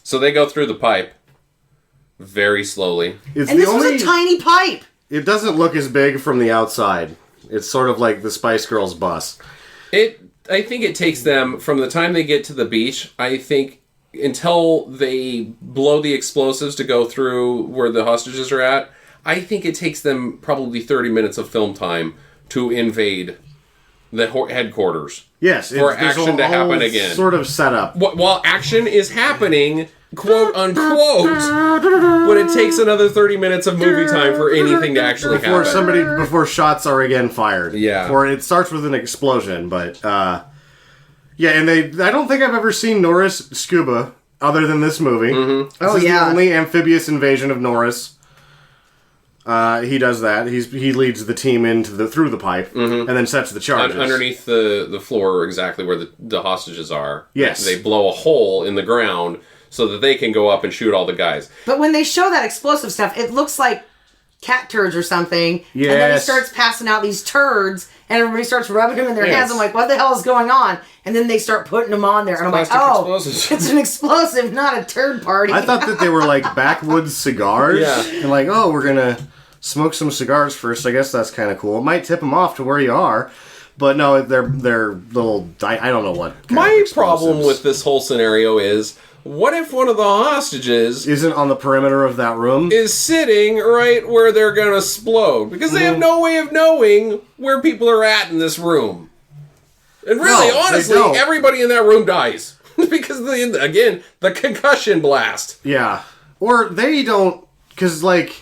So they go through the pipe very slowly. It's And this was a tiny pipe. It doesn't look as big from the outside. It's sort of like the Spice Girls bus. I think it takes them, from the time they get to the beach, I think, until they blow the explosives to go through where the hostages are at, I think it takes them probably 30 minutes of film time to invade headquarters. Yes, For there's action to happen again. Sort of setup. While action is happening, quote unquote, but it takes another 30 minutes of movie time for anything to actually happen. Before shots are again fired. Yeah. Or it starts with an explosion, but yeah, and I don't think I've ever seen Norris scuba other than this movie. Mm-hmm. This is the only amphibious invasion of Norris. He does that. He leads the team through the pipe and then sets the charges. Underneath the floor, exactly where the hostages are. Yes. They blow a hole in the ground so that they can go up and shoot all the guys. But when they show that explosive stuff, it looks like cat turds or something. Yes. And then he starts passing out these turds, and everybody starts rubbing them in their hands. I'm like, what the hell is going on? And then they start putting them on there, and I'm like, oh, it's an explosive, not a turd party. I thought that they were like backwoods cigars. Yeah. And like, oh, we're gonna smoke some cigars first. I guess that's kind of cool. It might tip them off to where you are. But no, they're little... I don't know what kind My of problem with this whole scenario is, what if one of the hostages isn't on the perimeter of that room? is sitting right where they're going to explode? Because they have no way of knowing where people are at in this room. And really, No, honestly, they don't. everybody in that room dies. Because, the concussion blast. Yeah. Or they don't... Because, like...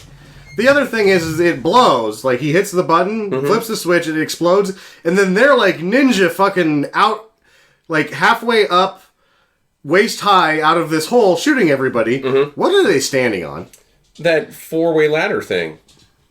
The other thing is it blows. Like, he hits the button, flips the switch, it explodes, and then they're like ninja fucking out, like halfway up, waist high out of this hole, shooting everybody. What are they standing on? That four-way ladder thing.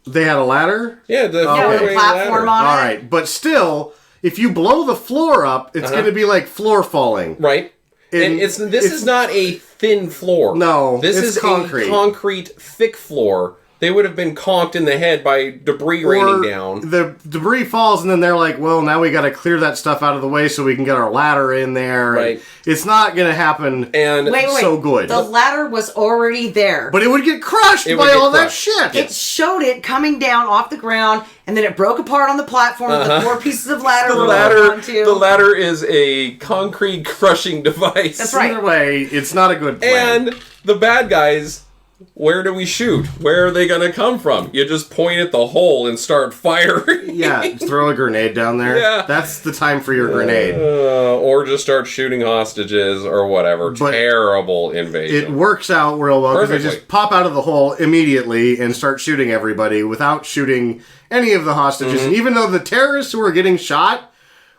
They had a ladder? Yeah, the with a four-way platform ladder. on it. Alright, but still, if you blow the floor up, it's going to be like floor falling. Right. And this is not a thin floor. No, this it's is concrete. a concrete, thick floor. They would have been conked in the head by debris raining down. The debris falls, and then they're like, well, now we got to clear that stuff out of the way so we can get our ladder in there. Right. And it's not going to happen And Wait. so good. The ladder was already there. But it would get crushed by all that shit. It showed it coming down off the ground, and then it broke apart on the platform. The 4 pieces of ladder the ladder is a concrete crushing device. That's right. Either way, it's not a good plan. And the bad guys, where do we shoot? Where are they going to come from? You just point at the hole and start firing. Yeah, throw a grenade down there. Yeah. That's the time for your grenade. Or just start shooting hostages or whatever. But terrible invasion. It works out real well because they Perfectly. just pop out of the hole immediately and start shooting everybody without shooting any of the hostages. And even though the terrorists who are getting shot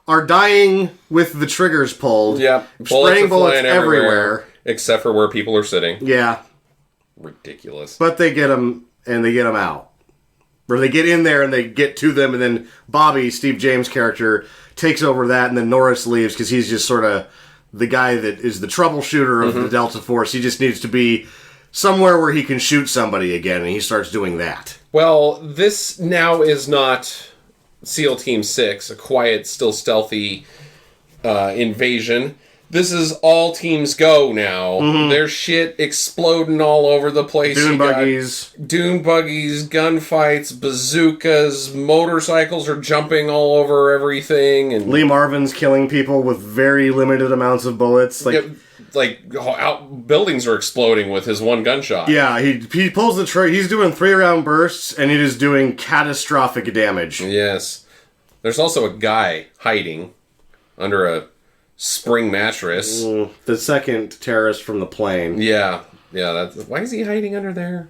are dying with the triggers pulled, Yep. spraying bullets flying everywhere. Except for where people are sitting. Yeah, Ridiculous. but they get them and they get them out. Or they get in there and they get to them, and then Bobby, Steve James' character, takes over that, and then Norris leaves because he's just sort of the guy that is the troubleshooter of the Delta Force. He just needs to be somewhere where he can shoot somebody again, and he starts doing that. Well, this now is not SEAL Team 6, a quiet, still stealthy invasion. This is all teams go now. There's shit exploding all over the place. Dune You got buggies. dune buggies, gunfights, bazookas, motorcycles are jumping all over everything, and Lee Marvin's killing people with very limited amounts of bullets. buildings are exploding with his one gunshot. Yeah, he pulls the trigger. He's doing 3-round bursts, and it is doing catastrophic damage. Yes. There's also a guy hiding under a spring mattress. The second terrorist from the plane. Yeah. Why is he hiding under there?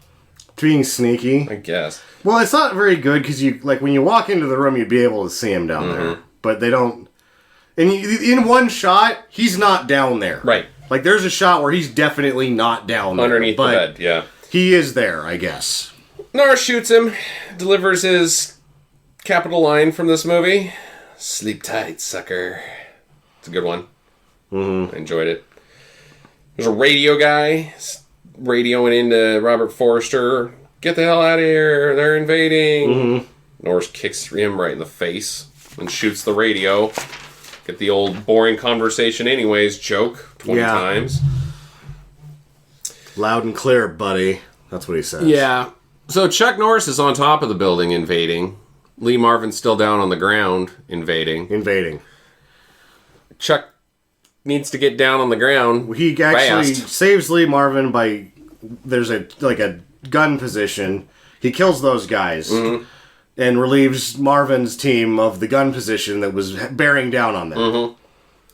Being sneaky. I guess. Well, it's not very good because when you walk into the room, you'd be able to see him down there, but they don't. And in one shot, he's not down there. Right. Like there's a shot where he's definitely not down there Underneath the bed. Yeah. He is there, I guess. Norris shoots him, delivers his capital line from this movie. Sleep tight, sucker. It's a good one. I enjoyed it. There's a radio guy radioing into Robert Forster. Get the hell out of here. They're invading. Norris kicks him right in the face and shoots the radio. Get the old boring conversation anyways joke 20 times. Loud and clear, buddy. That's what he says. Yeah. So Chuck Norris is on top of the building invading. Lee Marvin's still down on the ground invading. Chuck needs to get down on the ground. He actually fast. saves Lee Marvin by... There's a gun position. He kills those guys. and relieves Marvin's team of the gun position that was bearing down on them. Mm-hmm.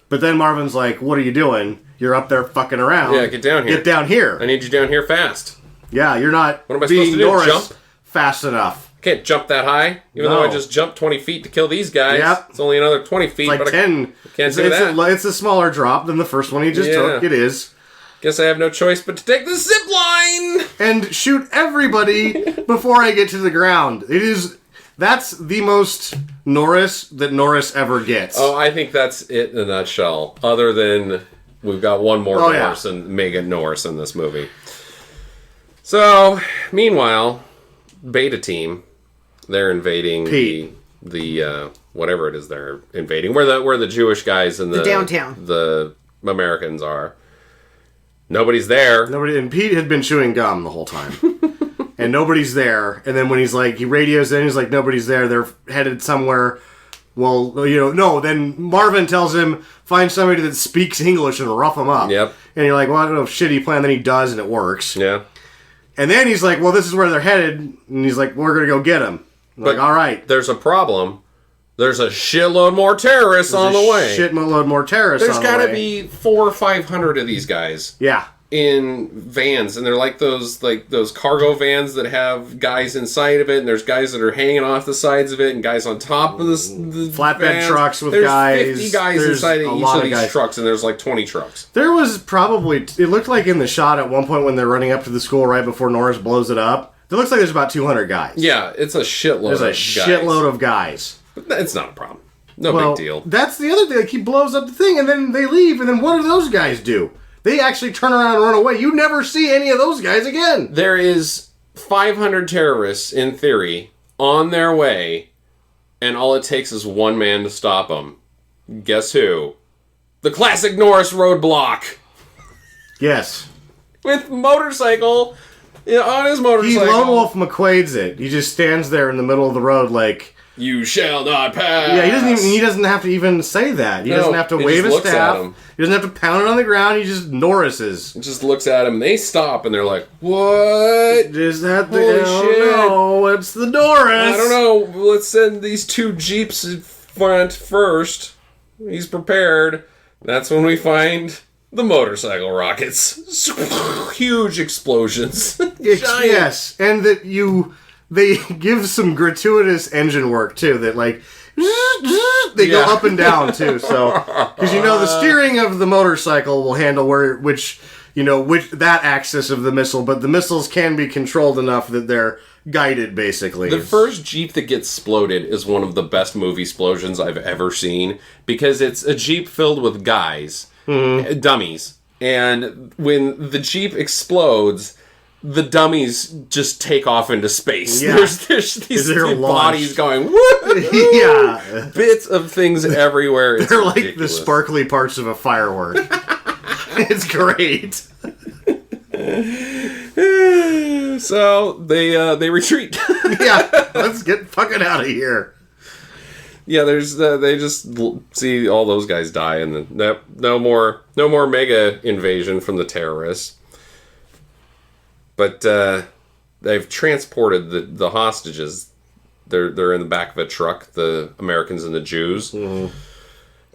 But then Marvin's like, what are you doing? You're up there fucking around. Yeah, get down here. Get down here. I need you down here fast. Yeah, you're not What am I being supposed to do, Norris jump? fast enough. Can't jump that high, even No. though I just jumped 20 feet to kill these guys. Yep. It's only another 20 feet, Like but 10. I can't it's, do that. it's a smaller drop than the first one he just Yeah. took. It is. Guess I have no choice but to take the zip line! And shoot everybody before I get to the ground. That's the most Norris that Norris ever gets. Oh, I think that's it in a nutshell. Other than we've got one more Norris and Megan Norris in this movie. So, meanwhile, Beta Team, they're invading Pete. the whatever it is they're invading, where the Jewish guys and The downtown. the Americans are. Nobody's there. And Pete had been chewing gum the whole time. And nobody's there. And then when he's like, he radios in, he's like, nobody's there. They're headed somewhere. Well, no. Then Marvin tells him, find somebody that speaks English and rough them up. Yep. And you're like, well, I don't know if shitty plan. Then he does, and it works. Yeah. And then he's like, well, this is where they're headed. And he's like, we're going to go get them. Like, all right. There's a problem. There's a shitload more terrorists on the way. Shitload more terrorists There's on the way. got to be 400 or 500 of these guys. Yeah. In vans, and they're like those cargo vans that have guys inside of it, and there's guys that are hanging off the sides of it, and guys on top of the Flatbed vans. trucks with there's guys. 50 guys There's inside a of each lot of of these guys. trucks, and there's like 20 trucks. There was probably, it looked like in the shot at one point when they're running up to the school right before Norris blows it up, it looks like there's about 200 guys. Yeah, it's a shitload. There's a shitload of guys. But it's not a problem. No Well, big deal. That's the other thing. Like, he blows up the thing, and then they leave, and then what do those guys do? They actually turn around and run away. You never see any of those guys again. There is 500 terrorists, in theory, on their way, and all it takes is one man to stop them. Guess who? The classic Norris roadblock. Yes. With motorcycle, on his He motorcycle. Lone Wolf McQuaid's it. He just stands there in the middle of the road like... You shall not pass. Yeah, he doesn't have to even say that. He No, doesn't have to he wave just his looks at staff. him. He doesn't have to pound it on the ground. He just Norrises. Just looks at him, and they stop, and they're like, what? Is that the... Holy oh, shit. no, it's the Norris. I don't know. Let's send these 2 Jeeps in front first. He's prepared. That's when we find the motorcycle rockets. Huge explosions. Giant. Yes, and that they give some gratuitous engine work too. That like they go up and down too. So because the steering of the motorcycle will handle which that axis of the missile, but the missiles can be controlled enough that they're guided basically. The first Jeep that gets exploded is one of the best movie explosions I've ever seen because it's a Jeep filled with guys, dummies, and when the Jeep explodes, the dummies just take off into space. Yeah. There's these They're three bodies launched. going, woo! Yeah. Bits of things everywhere. It's They're like the ridiculous. sparkly parts of a firework. It's great. So they retreat. Yeah, let's get fucking out of here. Yeah, there's they just see all those guys die, and then no more mega invasion from the terrorists. But they've transported the hostages. They're in the back of a truck. The Americans and the Jews. Mm-hmm.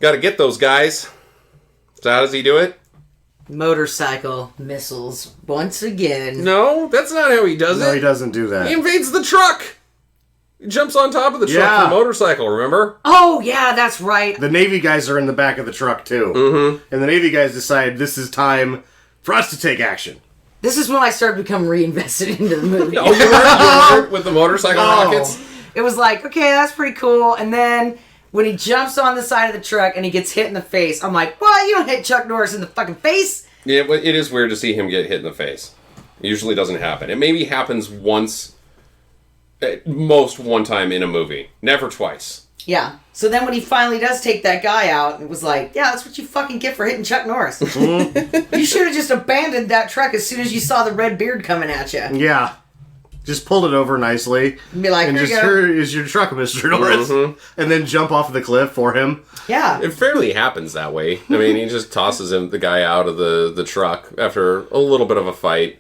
Got to get those guys. So how does he do it? Motorcycle missiles once again. No, that's not how he does No, it. he doesn't do that. He invades the truck. He jumps on top of the truck Yeah. with a motorcycle, remember? Oh yeah, that's right. The Navy guys are in the back of the truck too. Mm-hmm. And the Navy guys decide this is time for us to take action. This is when I started to become reinvested into the movie. Oh, you were with the motorcycle rockets? It was like, okay, that's pretty cool. And then when he jumps on the side of the truck and he gets hit in the face, I'm like, what? You don't hit Chuck Norris in the fucking face? Yeah, but it is weird to see him get hit in the face. It usually doesn't happen. It maybe happens once, at most one time in a movie. Never twice. Yeah. So then when he finally does take that guy out, it was like, yeah, that's what you fucking get for hitting Chuck Norris. You should have just abandoned that truck as soon as you saw the red beard coming at you. Yeah. Just pulled it over nicely. And be like, and here just you go. here is your truck, Mr. Norris. Mm-hmm. And then jump off the cliff for him. Yeah. It fairly happens that way. I mean, he just tosses the guy out of the truck after a little bit of a fight.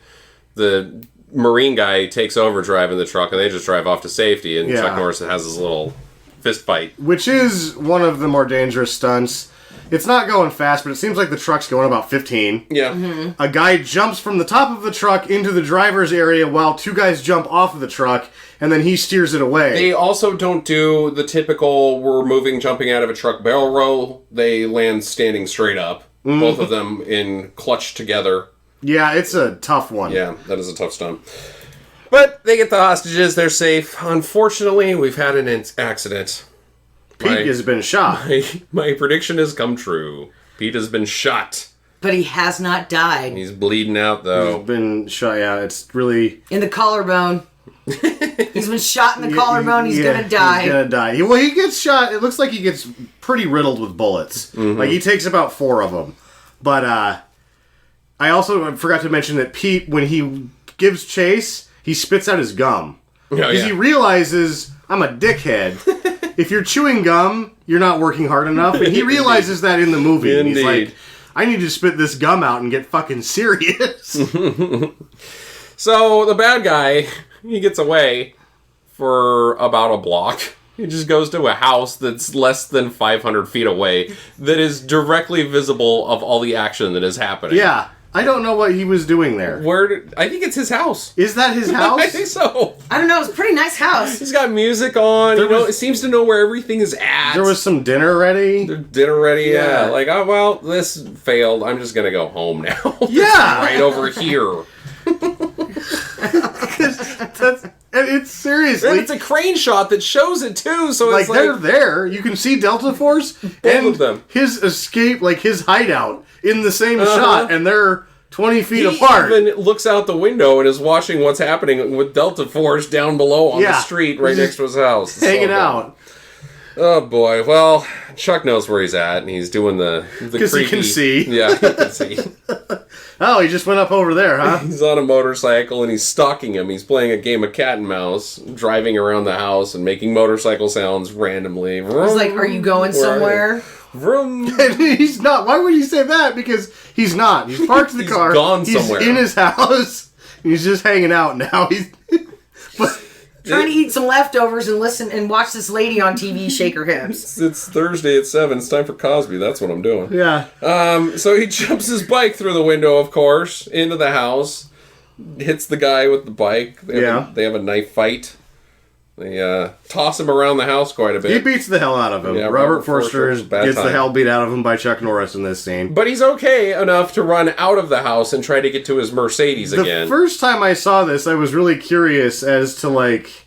The Marine guy takes over driving the truck, and they just drive off to safety, and Yeah. Chuck Norris has his little fist fight. Which is one of the more dangerous stunts. It's not going fast, but it seems like the truck's going about 15. Yeah. A guy jumps from the top of the truck into the driver's area while two guys jump off of the truck, and then he steers it away. They also don't do the typical we're moving, jumping out of a truck barrel roll. They land standing straight up. Both of them in clutch together. Yeah, it's a tough one. Yeah, that is a tough stunt. But they get the hostages. They're safe. Unfortunately, we've had an accident. Pete has been shot. My prediction has come true. Pete has been shot. But he has not died. He's bleeding out, though. He's been shot, yeah, it's really... In the collarbone. He's been shot in the collarbone. He's gonna die. He's gonna die. Well, he gets shot. It looks like he gets pretty riddled with bullets. Like, he takes about 4 of them. But, I also forgot to mention that Pete, when he gives chase, he spits out his gum. Because he realizes, I'm a dickhead. If you're chewing gum, you're not working hard enough. And he realizes that in the movie. And he's like, I need to spit this gum out and get fucking serious. So, the bad guy, he gets away for about a block. He just goes to a house that's less than 500 feet away that is directly visible of all the action that is happening. Yeah. I don't know what he was doing there. I think it's his house. Is that his house? I think so. I don't know. It's a pretty nice house. He's got music on. It seems to know where everything is at. There was some dinner ready. Dinner ready, yeah. Like, oh, well, this failed. I'm just going to go home now. Yeah. Right over here. It's seriously. And it's a crane shot that shows it, too. So like, it's they're there. You can see Delta Force and of them. his escape, like his hideout, in the same shot, and they're 20 feet he apart. Even looks out the window and is watching what's happening with Delta Force down below on the street right next to his house. It's hanging so out. Oh boy! Well, Chuck knows where he's at, and he's doing the Because he can see. Yeah, he can see. Oh, he just went up over there, huh? He's on a motorcycle and he's stalking him. He's playing a game of cat and mouse, driving around the house and making motorcycle sounds randomly. I was like, are you going somewhere? Vroom. And he's not. Why would you say that? Because he's not. He's parked the car. Gone somewhere. He's in his house. He's just hanging out now. Trying to eat some leftovers and listen and watch this lady on TV shake her hips. It's Thursday at 7. It's time for Cosby. That's what I'm doing. Yeah. So he jumps his bike through the window, of course, into the house. Hits the guy with the bike. They have a knife fight. They toss him around the house quite a bit. He beats the hell out of him. Yeah, Robert Forster gets gets the hell beat out of him by Chuck Norris in this scene. But he's okay enough to run out of the house and try to get to his Mercedes again. The first time I saw this, I was really curious as to, like,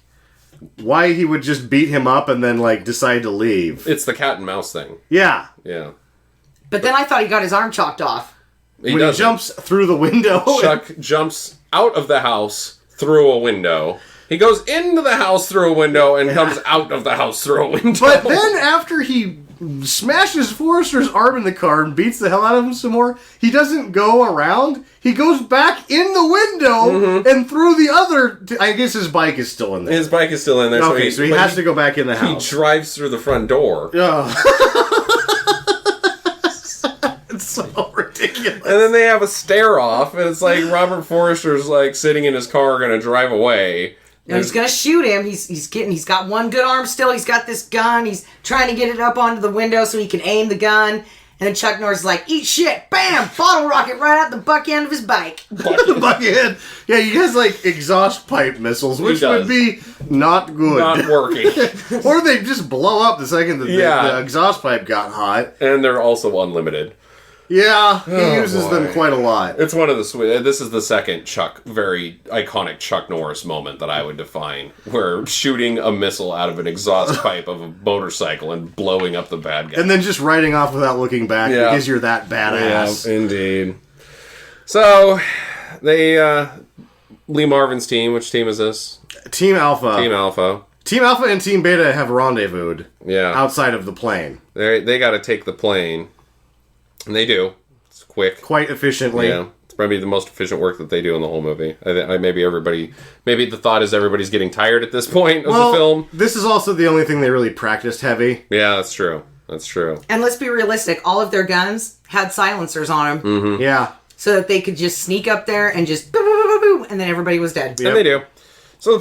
why he would just beat him up and then, like, decide to leave. It's the cat and mouse thing. Yeah. Yeah. But then I thought he got his arm chopped off. When he jumps through the window. Chuck jumps out of the house through a window. He goes into the house through a window and comes out of the house through a window. But then after he smashes Forrester's arm in the car and beats the hell out of him some more, he doesn't go around. He goes back in the window and through the other... I guess his bike is still in there. His bike is still in there. Okay, so he has to go back in the house. He drives through the front door. It's so ridiculous. And then they have a stare-off, and it's like Robert Forrester's like sitting in his car going to drive away. No, he's gonna shoot him. He's got one good arm still. He's got this gun. He's trying to get it up onto the window so he can aim the gun. And then Chuck Norris is like, eat shit, bam, bottle rocket right out the buck end of his bike. The buck end. Yeah, he has like exhaust pipe missiles, which would be not good. Not working. Or they just blow up the second that the exhaust pipe got hot. And they're also unlimited. Yeah, he uses them quite a lot. It's one of the sweet. This is the second very iconic Chuck Norris moment that I would define, where shooting a missile out of an exhaust pipe of a motorcycle and blowing up the bad guy, and then just riding off without looking back because you're that badass. Yeah, indeed. So they Lee Marvin's team. Which team is this? Team Alpha. Team Alpha. Team Alpha and Team Beta have rendezvoused. Yeah. Outside of the plane. They got to take the plane. And they do. It's quick. Quite efficiently. Yeah. It's probably the most efficient work that they do in the whole movie. Maybe the thought is everybody's getting tired at this point of the film. This is also the only thing they really practiced heavy. Yeah, that's true. That's true. And let's be realistic. All of their guns had silencers on them. Mm-hmm. Yeah. so that they could just sneak up there and just boom, boom, boom, boom, boom, and then everybody was dead. And they do. So the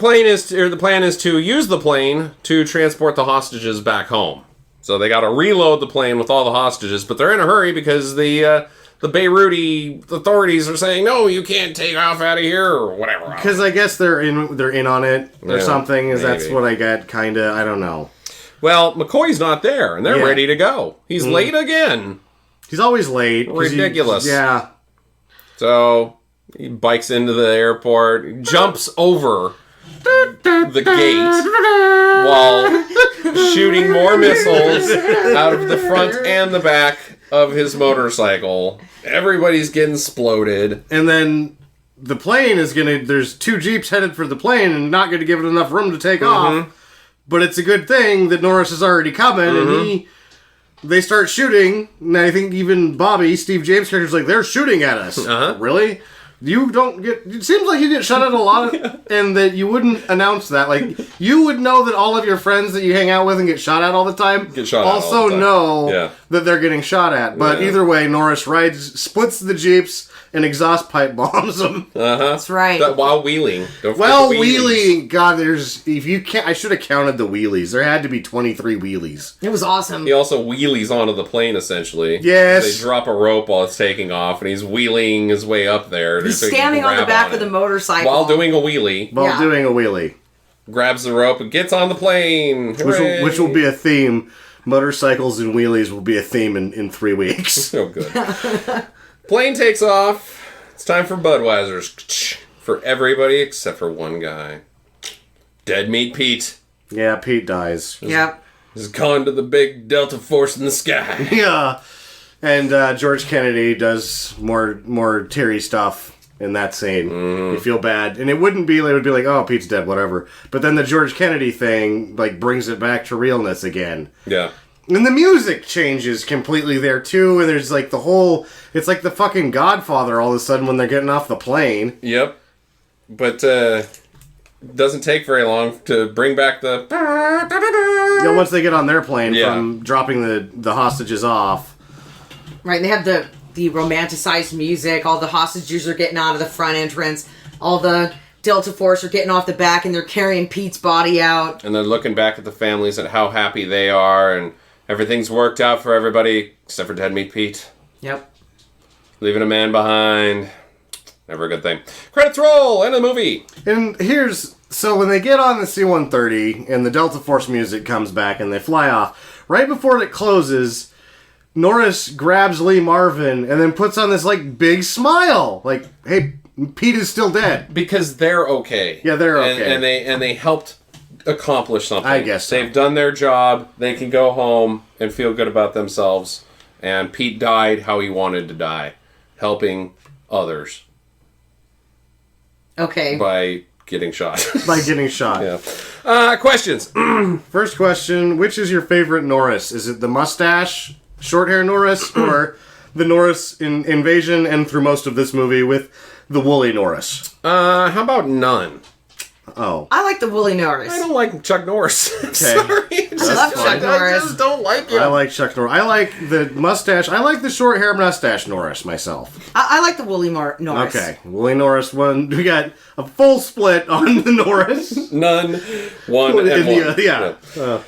plan is to use the plane to transport the hostages back home. So they got to reload the plane with all the hostages, but they're in a hurry because the Beiruti authorities are saying, no, you can't take off out of here or whatever. Because I guess they're in on it or something. That's what I get, kind of. I don't know. Well, McCoy's not there, and they're ready to go. He's late again. He's always late. Ridiculous. Yeah. So he bikes into the airport, jumps over the gate while shooting more missiles out of the front and the back of his motorcycle. Everybody's getting exploded. And then the plane is there's 2 Jeeps headed for the plane and not going to give it enough room to take off. But it's a good thing that Norris is already coming and they start shooting. And I think even Bobby, Steve James' character's like, they're shooting at us. Really? You don't get... It seems like you get shot at a lot, and that you wouldn't announce that. Like, you would know that all of your friends that you hang out with and get shot at all the time also know that they're getting shot at. But either way, Norris splits the Jeeps, and exhaust pipe bombs them. That's right. While wheeling. Wheeling. God, I should have counted the wheelies. There had to be 23 wheelies. It was awesome. He also wheelies onto the plane, essentially. Yes. They drop a rope while it's taking off, and he's wheeling his way up there. He's standing on the back of the motorcycle. While doing a wheelie. Grabs the rope and gets on the plane. Which will be a theme. Motorcycles and wheelies will be a theme in 3 weeks. Oh, good. Plane takes off. It's time for Budweiser's. For everybody except for one guy. Dead Meat Pete. Yeah, Pete dies. Yep. He's gone to the big Delta Force in the sky. Yeah. And George Kennedy does more teary stuff in that scene. You feel bad. And it would be like, oh, Pete's dead, whatever. But then the George Kennedy thing, brings it back to realness again. Yeah. And the music changes completely there, too. And there's, it's like the fucking Godfather all of a sudden when they're getting off the plane. Yep. But, doesn't take very long to bring back the... Yeah, once they get on their plane from dropping the hostages off. Right, they have the romanticized music. All the hostages are getting out of the front entrance. All the Delta Force are getting off the back, and they're carrying Pete's body out. And they're looking back at the families and how happy they are, and everything's worked out for everybody except for Dead Meat Pete. Yep. Leaving a man behind. Never a good thing. Credits roll! End of the movie! And so when they get on the C-130, and the Delta Force music comes back, and they fly off, right before it closes... Norris grabs Lee Marvin and then puts on this, big smile. Like, hey, Pete is still dead. Because they're okay. Yeah, they're okay. And they helped accomplish something. I guess so. They've done their job. They can go home and feel good about themselves. And Pete died how he wanted to die. Helping others. Okay. By getting shot. Yeah. Questions. First question, which is your favorite Norris? Is it the mustache... short hair Norris, or the Norris in Invasion and through most of this movie with the woolly Norris? How about none? Oh. I like the woolly Norris. I don't like Chuck Norris. Okay. Sorry. I love Chuck Norris. I just don't like him. I like Chuck Norris. I like the mustache. I like the short hair mustache Norris myself. I like the woolly Norris. Okay. Woolly Norris one. We got a full split on the Norris. None. One and one. Yeah.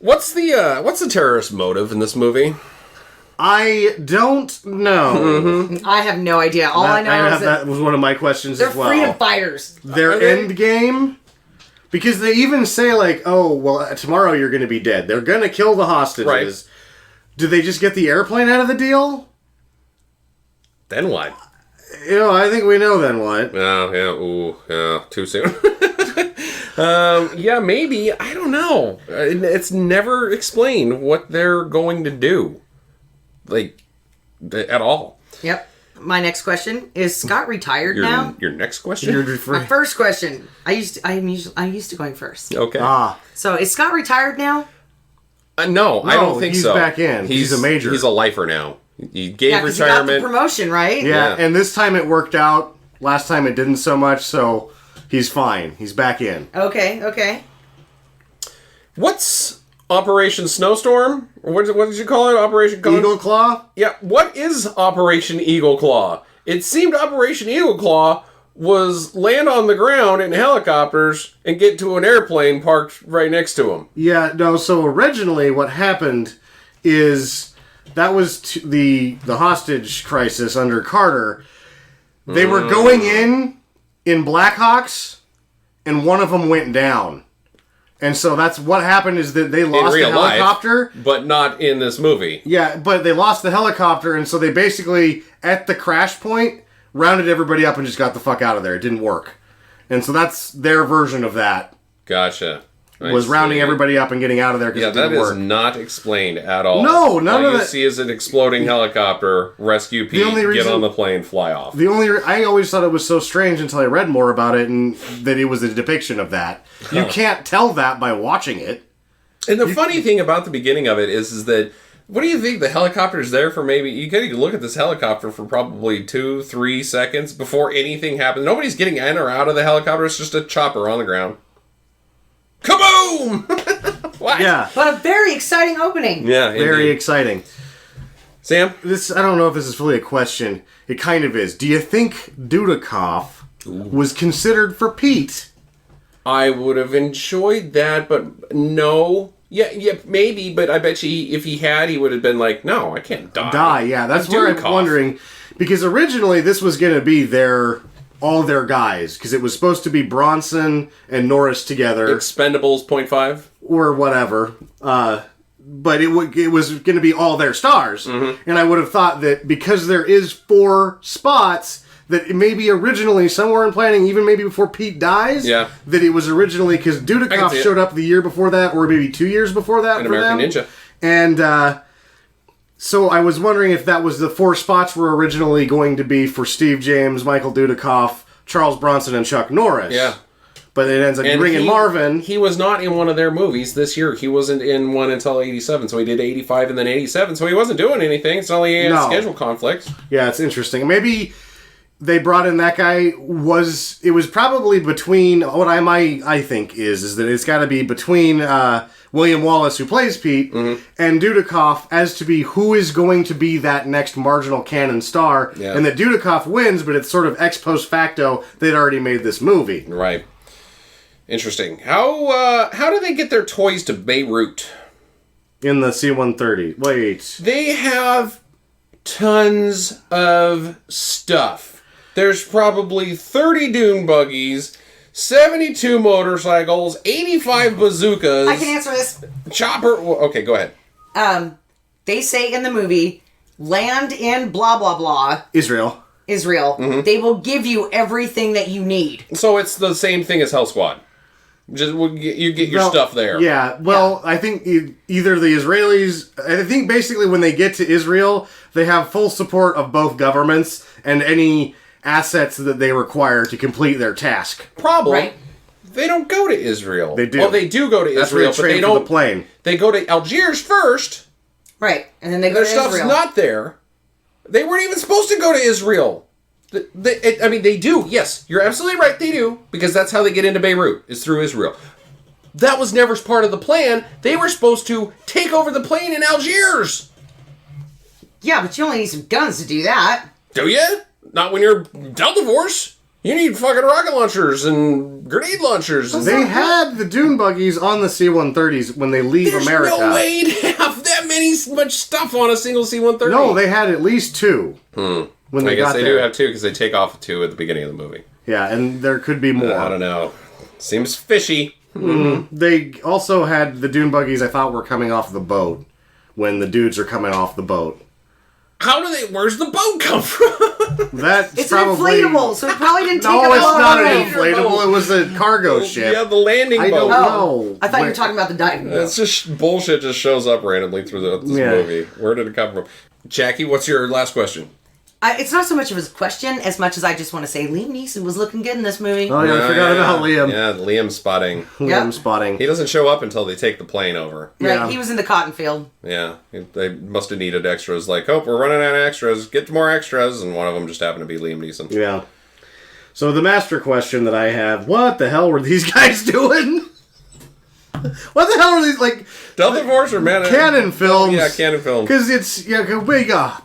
What's the terrorist motive in this movie? I don't know. I have no idea. All I know is that was one of my questions as well. They're freedom fighters. Their end game? Because they even say, tomorrow you're going to be dead. They're going to kill the hostages. Right. Do they just get the airplane out of the deal? Then what? I think we know then what. Too soon. Yeah, maybe. I don't know. It's never explained what they're going to do. At all. Yep. My next question is Scott retired now? Your next question? My first question. I'm used to going first. Okay. So is Scott retired now? No, I don't think so. He's back in. He's a major. He's a lifer now. He gave retirement. He got the promotion, right? Yeah, and this time it worked out. Last time it didn't so much, so he's fine. He's back in. Okay. What's Operation Snowstorm? Or what did you call it? Operation Eagle Claw? Yeah, what is Operation Eagle Claw? It seemed Operation Eagle Claw was land on the ground in helicopters and get to an airplane parked right next to them. Yeah, no, so originally what happened is that was the hostage crisis under Carter. They were going in Blackhawks, and one of them went down. And so that's what happened is that they lost the helicopter. Life, but not in this movie. Yeah, but they lost the helicopter, and so they basically, at the crash point, rounded everybody up and just got the fuck out of there. It didn't work. And so that's their version of that. Gotcha. Was rounding everybody up and getting out of there because it didn't work. That is not explained at all. No, none of that. All you see is an exploding helicopter, rescue Pete, get on the plane, fly off. I always thought it was so strange until I read more about it and that it was a depiction of that. You can't tell that by watching it. And the funny thing about the beginning of it is that, what do you think? The helicopter's there for maybe, you gotta look at this helicopter for probably 2-3 seconds before anything happens. Nobody's getting in or out of the helicopter, it's just a chopper on the ground. Kaboom! What? Yeah. But a very exciting opening. Yeah, Very exciting. Sam? I don't know if this is fully a question. It kind of is. Do you think Dudikoff was considered for Pete? I would have enjoyed that, but no. Yeah, maybe, but I bet you if he had, he would have been like, no, I can't die. Yeah. That's where I'm wondering. Because originally this was going to be all their guys. Because it was supposed to be Bronson and Norris together. Expendables 0.5? Or whatever. But it was going to be all their stars. Mm-hmm. And I would have thought that because there is 4 spots, that maybe originally, somewhere in planning, even maybe before Pete dies, that it was originally, because Dudikoff showed up the year before that, or maybe 2 years before that. An American Ninja. And so I was wondering if that was the 4 spots were originally going to be for Steve James, Michael Dudikoff, Charles Bronson, and Chuck Norris. Yeah. But it ends up bringing Marvin. He was not in one of their movies this year. He wasn't in one until 87. So he did 85 and then 87. So he wasn't doing anything. It's only a schedule conflict. Yeah, it's interesting. Maybe they brought in that guy. It was probably between, what I think is that it's got to be between William Wallace, who plays Pete, and Dudikoff as to be who is going to be that next marginal canon star. Yeah. And that Dudikoff wins, but it's sort of ex post facto they'd already made this movie. Right. Interesting. How do they get their toys to Beirut? In the C-130. Wait. They have tons of stuff. There's probably 30 dune buggies, 72 motorcycles, 85 bazookas. I can answer this. Chopper. Okay, go ahead. They say in the movie, land in blah, blah, blah. Israel. Mm-hmm. They will give you everything that you need. So it's the same thing as Hell Squad. Just you get your stuff there. Yeah, well, I think either the Israelis... I think basically when they get to Israel, they have full support of both governments and any assets that they require to complete their task. Problem, right. They don't go to Israel. They do. Well, they do go to Israel, but they don't... the plane. They go to Algiers first. Right, and then they go to Israel. Their stuff's not there. They weren't even supposed to go to Israel. They do. Yes, you're absolutely right. They do, because that's how they get into Beirut, is through Israel. That was never part of the plan. They were supposed to take over the plane in Algiers. Yeah, but you only need some guns to do that. Do you? Not when you're Delta Force. You need fucking rocket launchers and grenade launchers. They had the dune buggies on the C-130s when they leave America. There's no way to have that much stuff on a single C-130. No, they had at least 2. When I guess they do have 2 because they take off 2 at the beginning of the movie. Yeah, and there could be more. I don't know. Seems fishy. Mm-hmm. They also had the dune buggies I thought were coming off the boat when the dudes are coming off the boat. Where's the boat come from? It's probably an inflatable, so it probably didn't take No, up it's a lot not of an room. inflatable. It was a cargo ship. Yeah, the landing boat. I don't know. I thought you were talking about the diving boat. It's just bullshit just shows up randomly through this movie. Where did it come from? Jackie, what's your last question? It's not so much of a question as much as I just want to say Liam Neeson was looking good in this movie. Oh, yeah, I forgot about Liam. Yeah, Liam spotting. Liam spotting. He doesn't show up until they take the plane over. Right, Yeah. he was in the cotton field. Yeah, they must have needed extras. Like, oh, we're running out of extras. Get more extras. And one of them just happened to be Liam Neeson. Yeah. So the master question that I have, what the hell were these guys doing? What the hell are these, like... Delta Force or Man... Canon films. Yeah, Canon films. Because it's,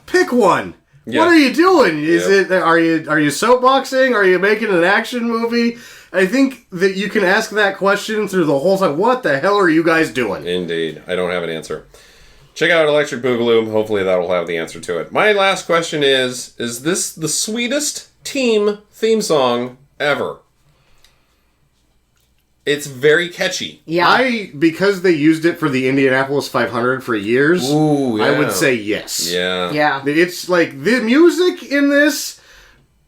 pick one. Yeah. What are you doing? Yep. Are you soapboxing? Are you making an action movie? I think that you can ask that question through the whole time. What the hell are you guys doing? Indeed. I don't have an answer. Check out Electric Boogaloo. Hopefully that'll have the answer to it. My last question is this the sweetest team theme song ever? It's very catchy. Yeah. Because they used it for the Indianapolis 500 for years, Ooh, yeah. I would say yes. Yeah. Yeah. It's like the music in this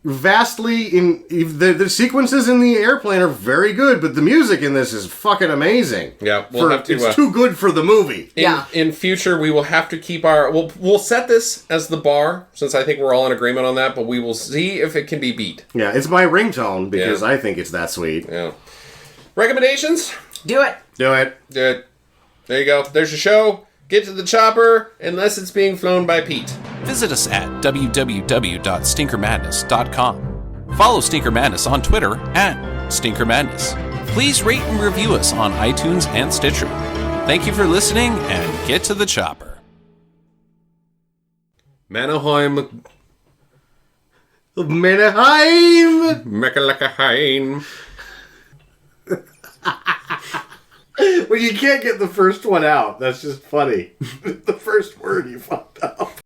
the sequences in the airplane are very good, but the music in this is fucking amazing. Yeah, we'll have to, it's too good for the movie. In future, we will have to keep we'll set this as the bar, since I think we're all in agreement on that, but we will see if it can be beat. Yeah, it's my ringtone because Yeah. I think it's that sweet. Yeah. Recommendations? Do it. Do it. Do it. There you go. There's your show. Get to the chopper, unless it's being flown by Pete. Visit us at www.stinkermadness.com. Follow Stinker Madness on Twitter at Stinker Madness. Please rate and review us on iTunes and Stitcher. Thank you for listening, and get to the chopper. Manaheim. Mekalakaheim. Well, you can't get the first one out. That's just funny. The first word you fucked up.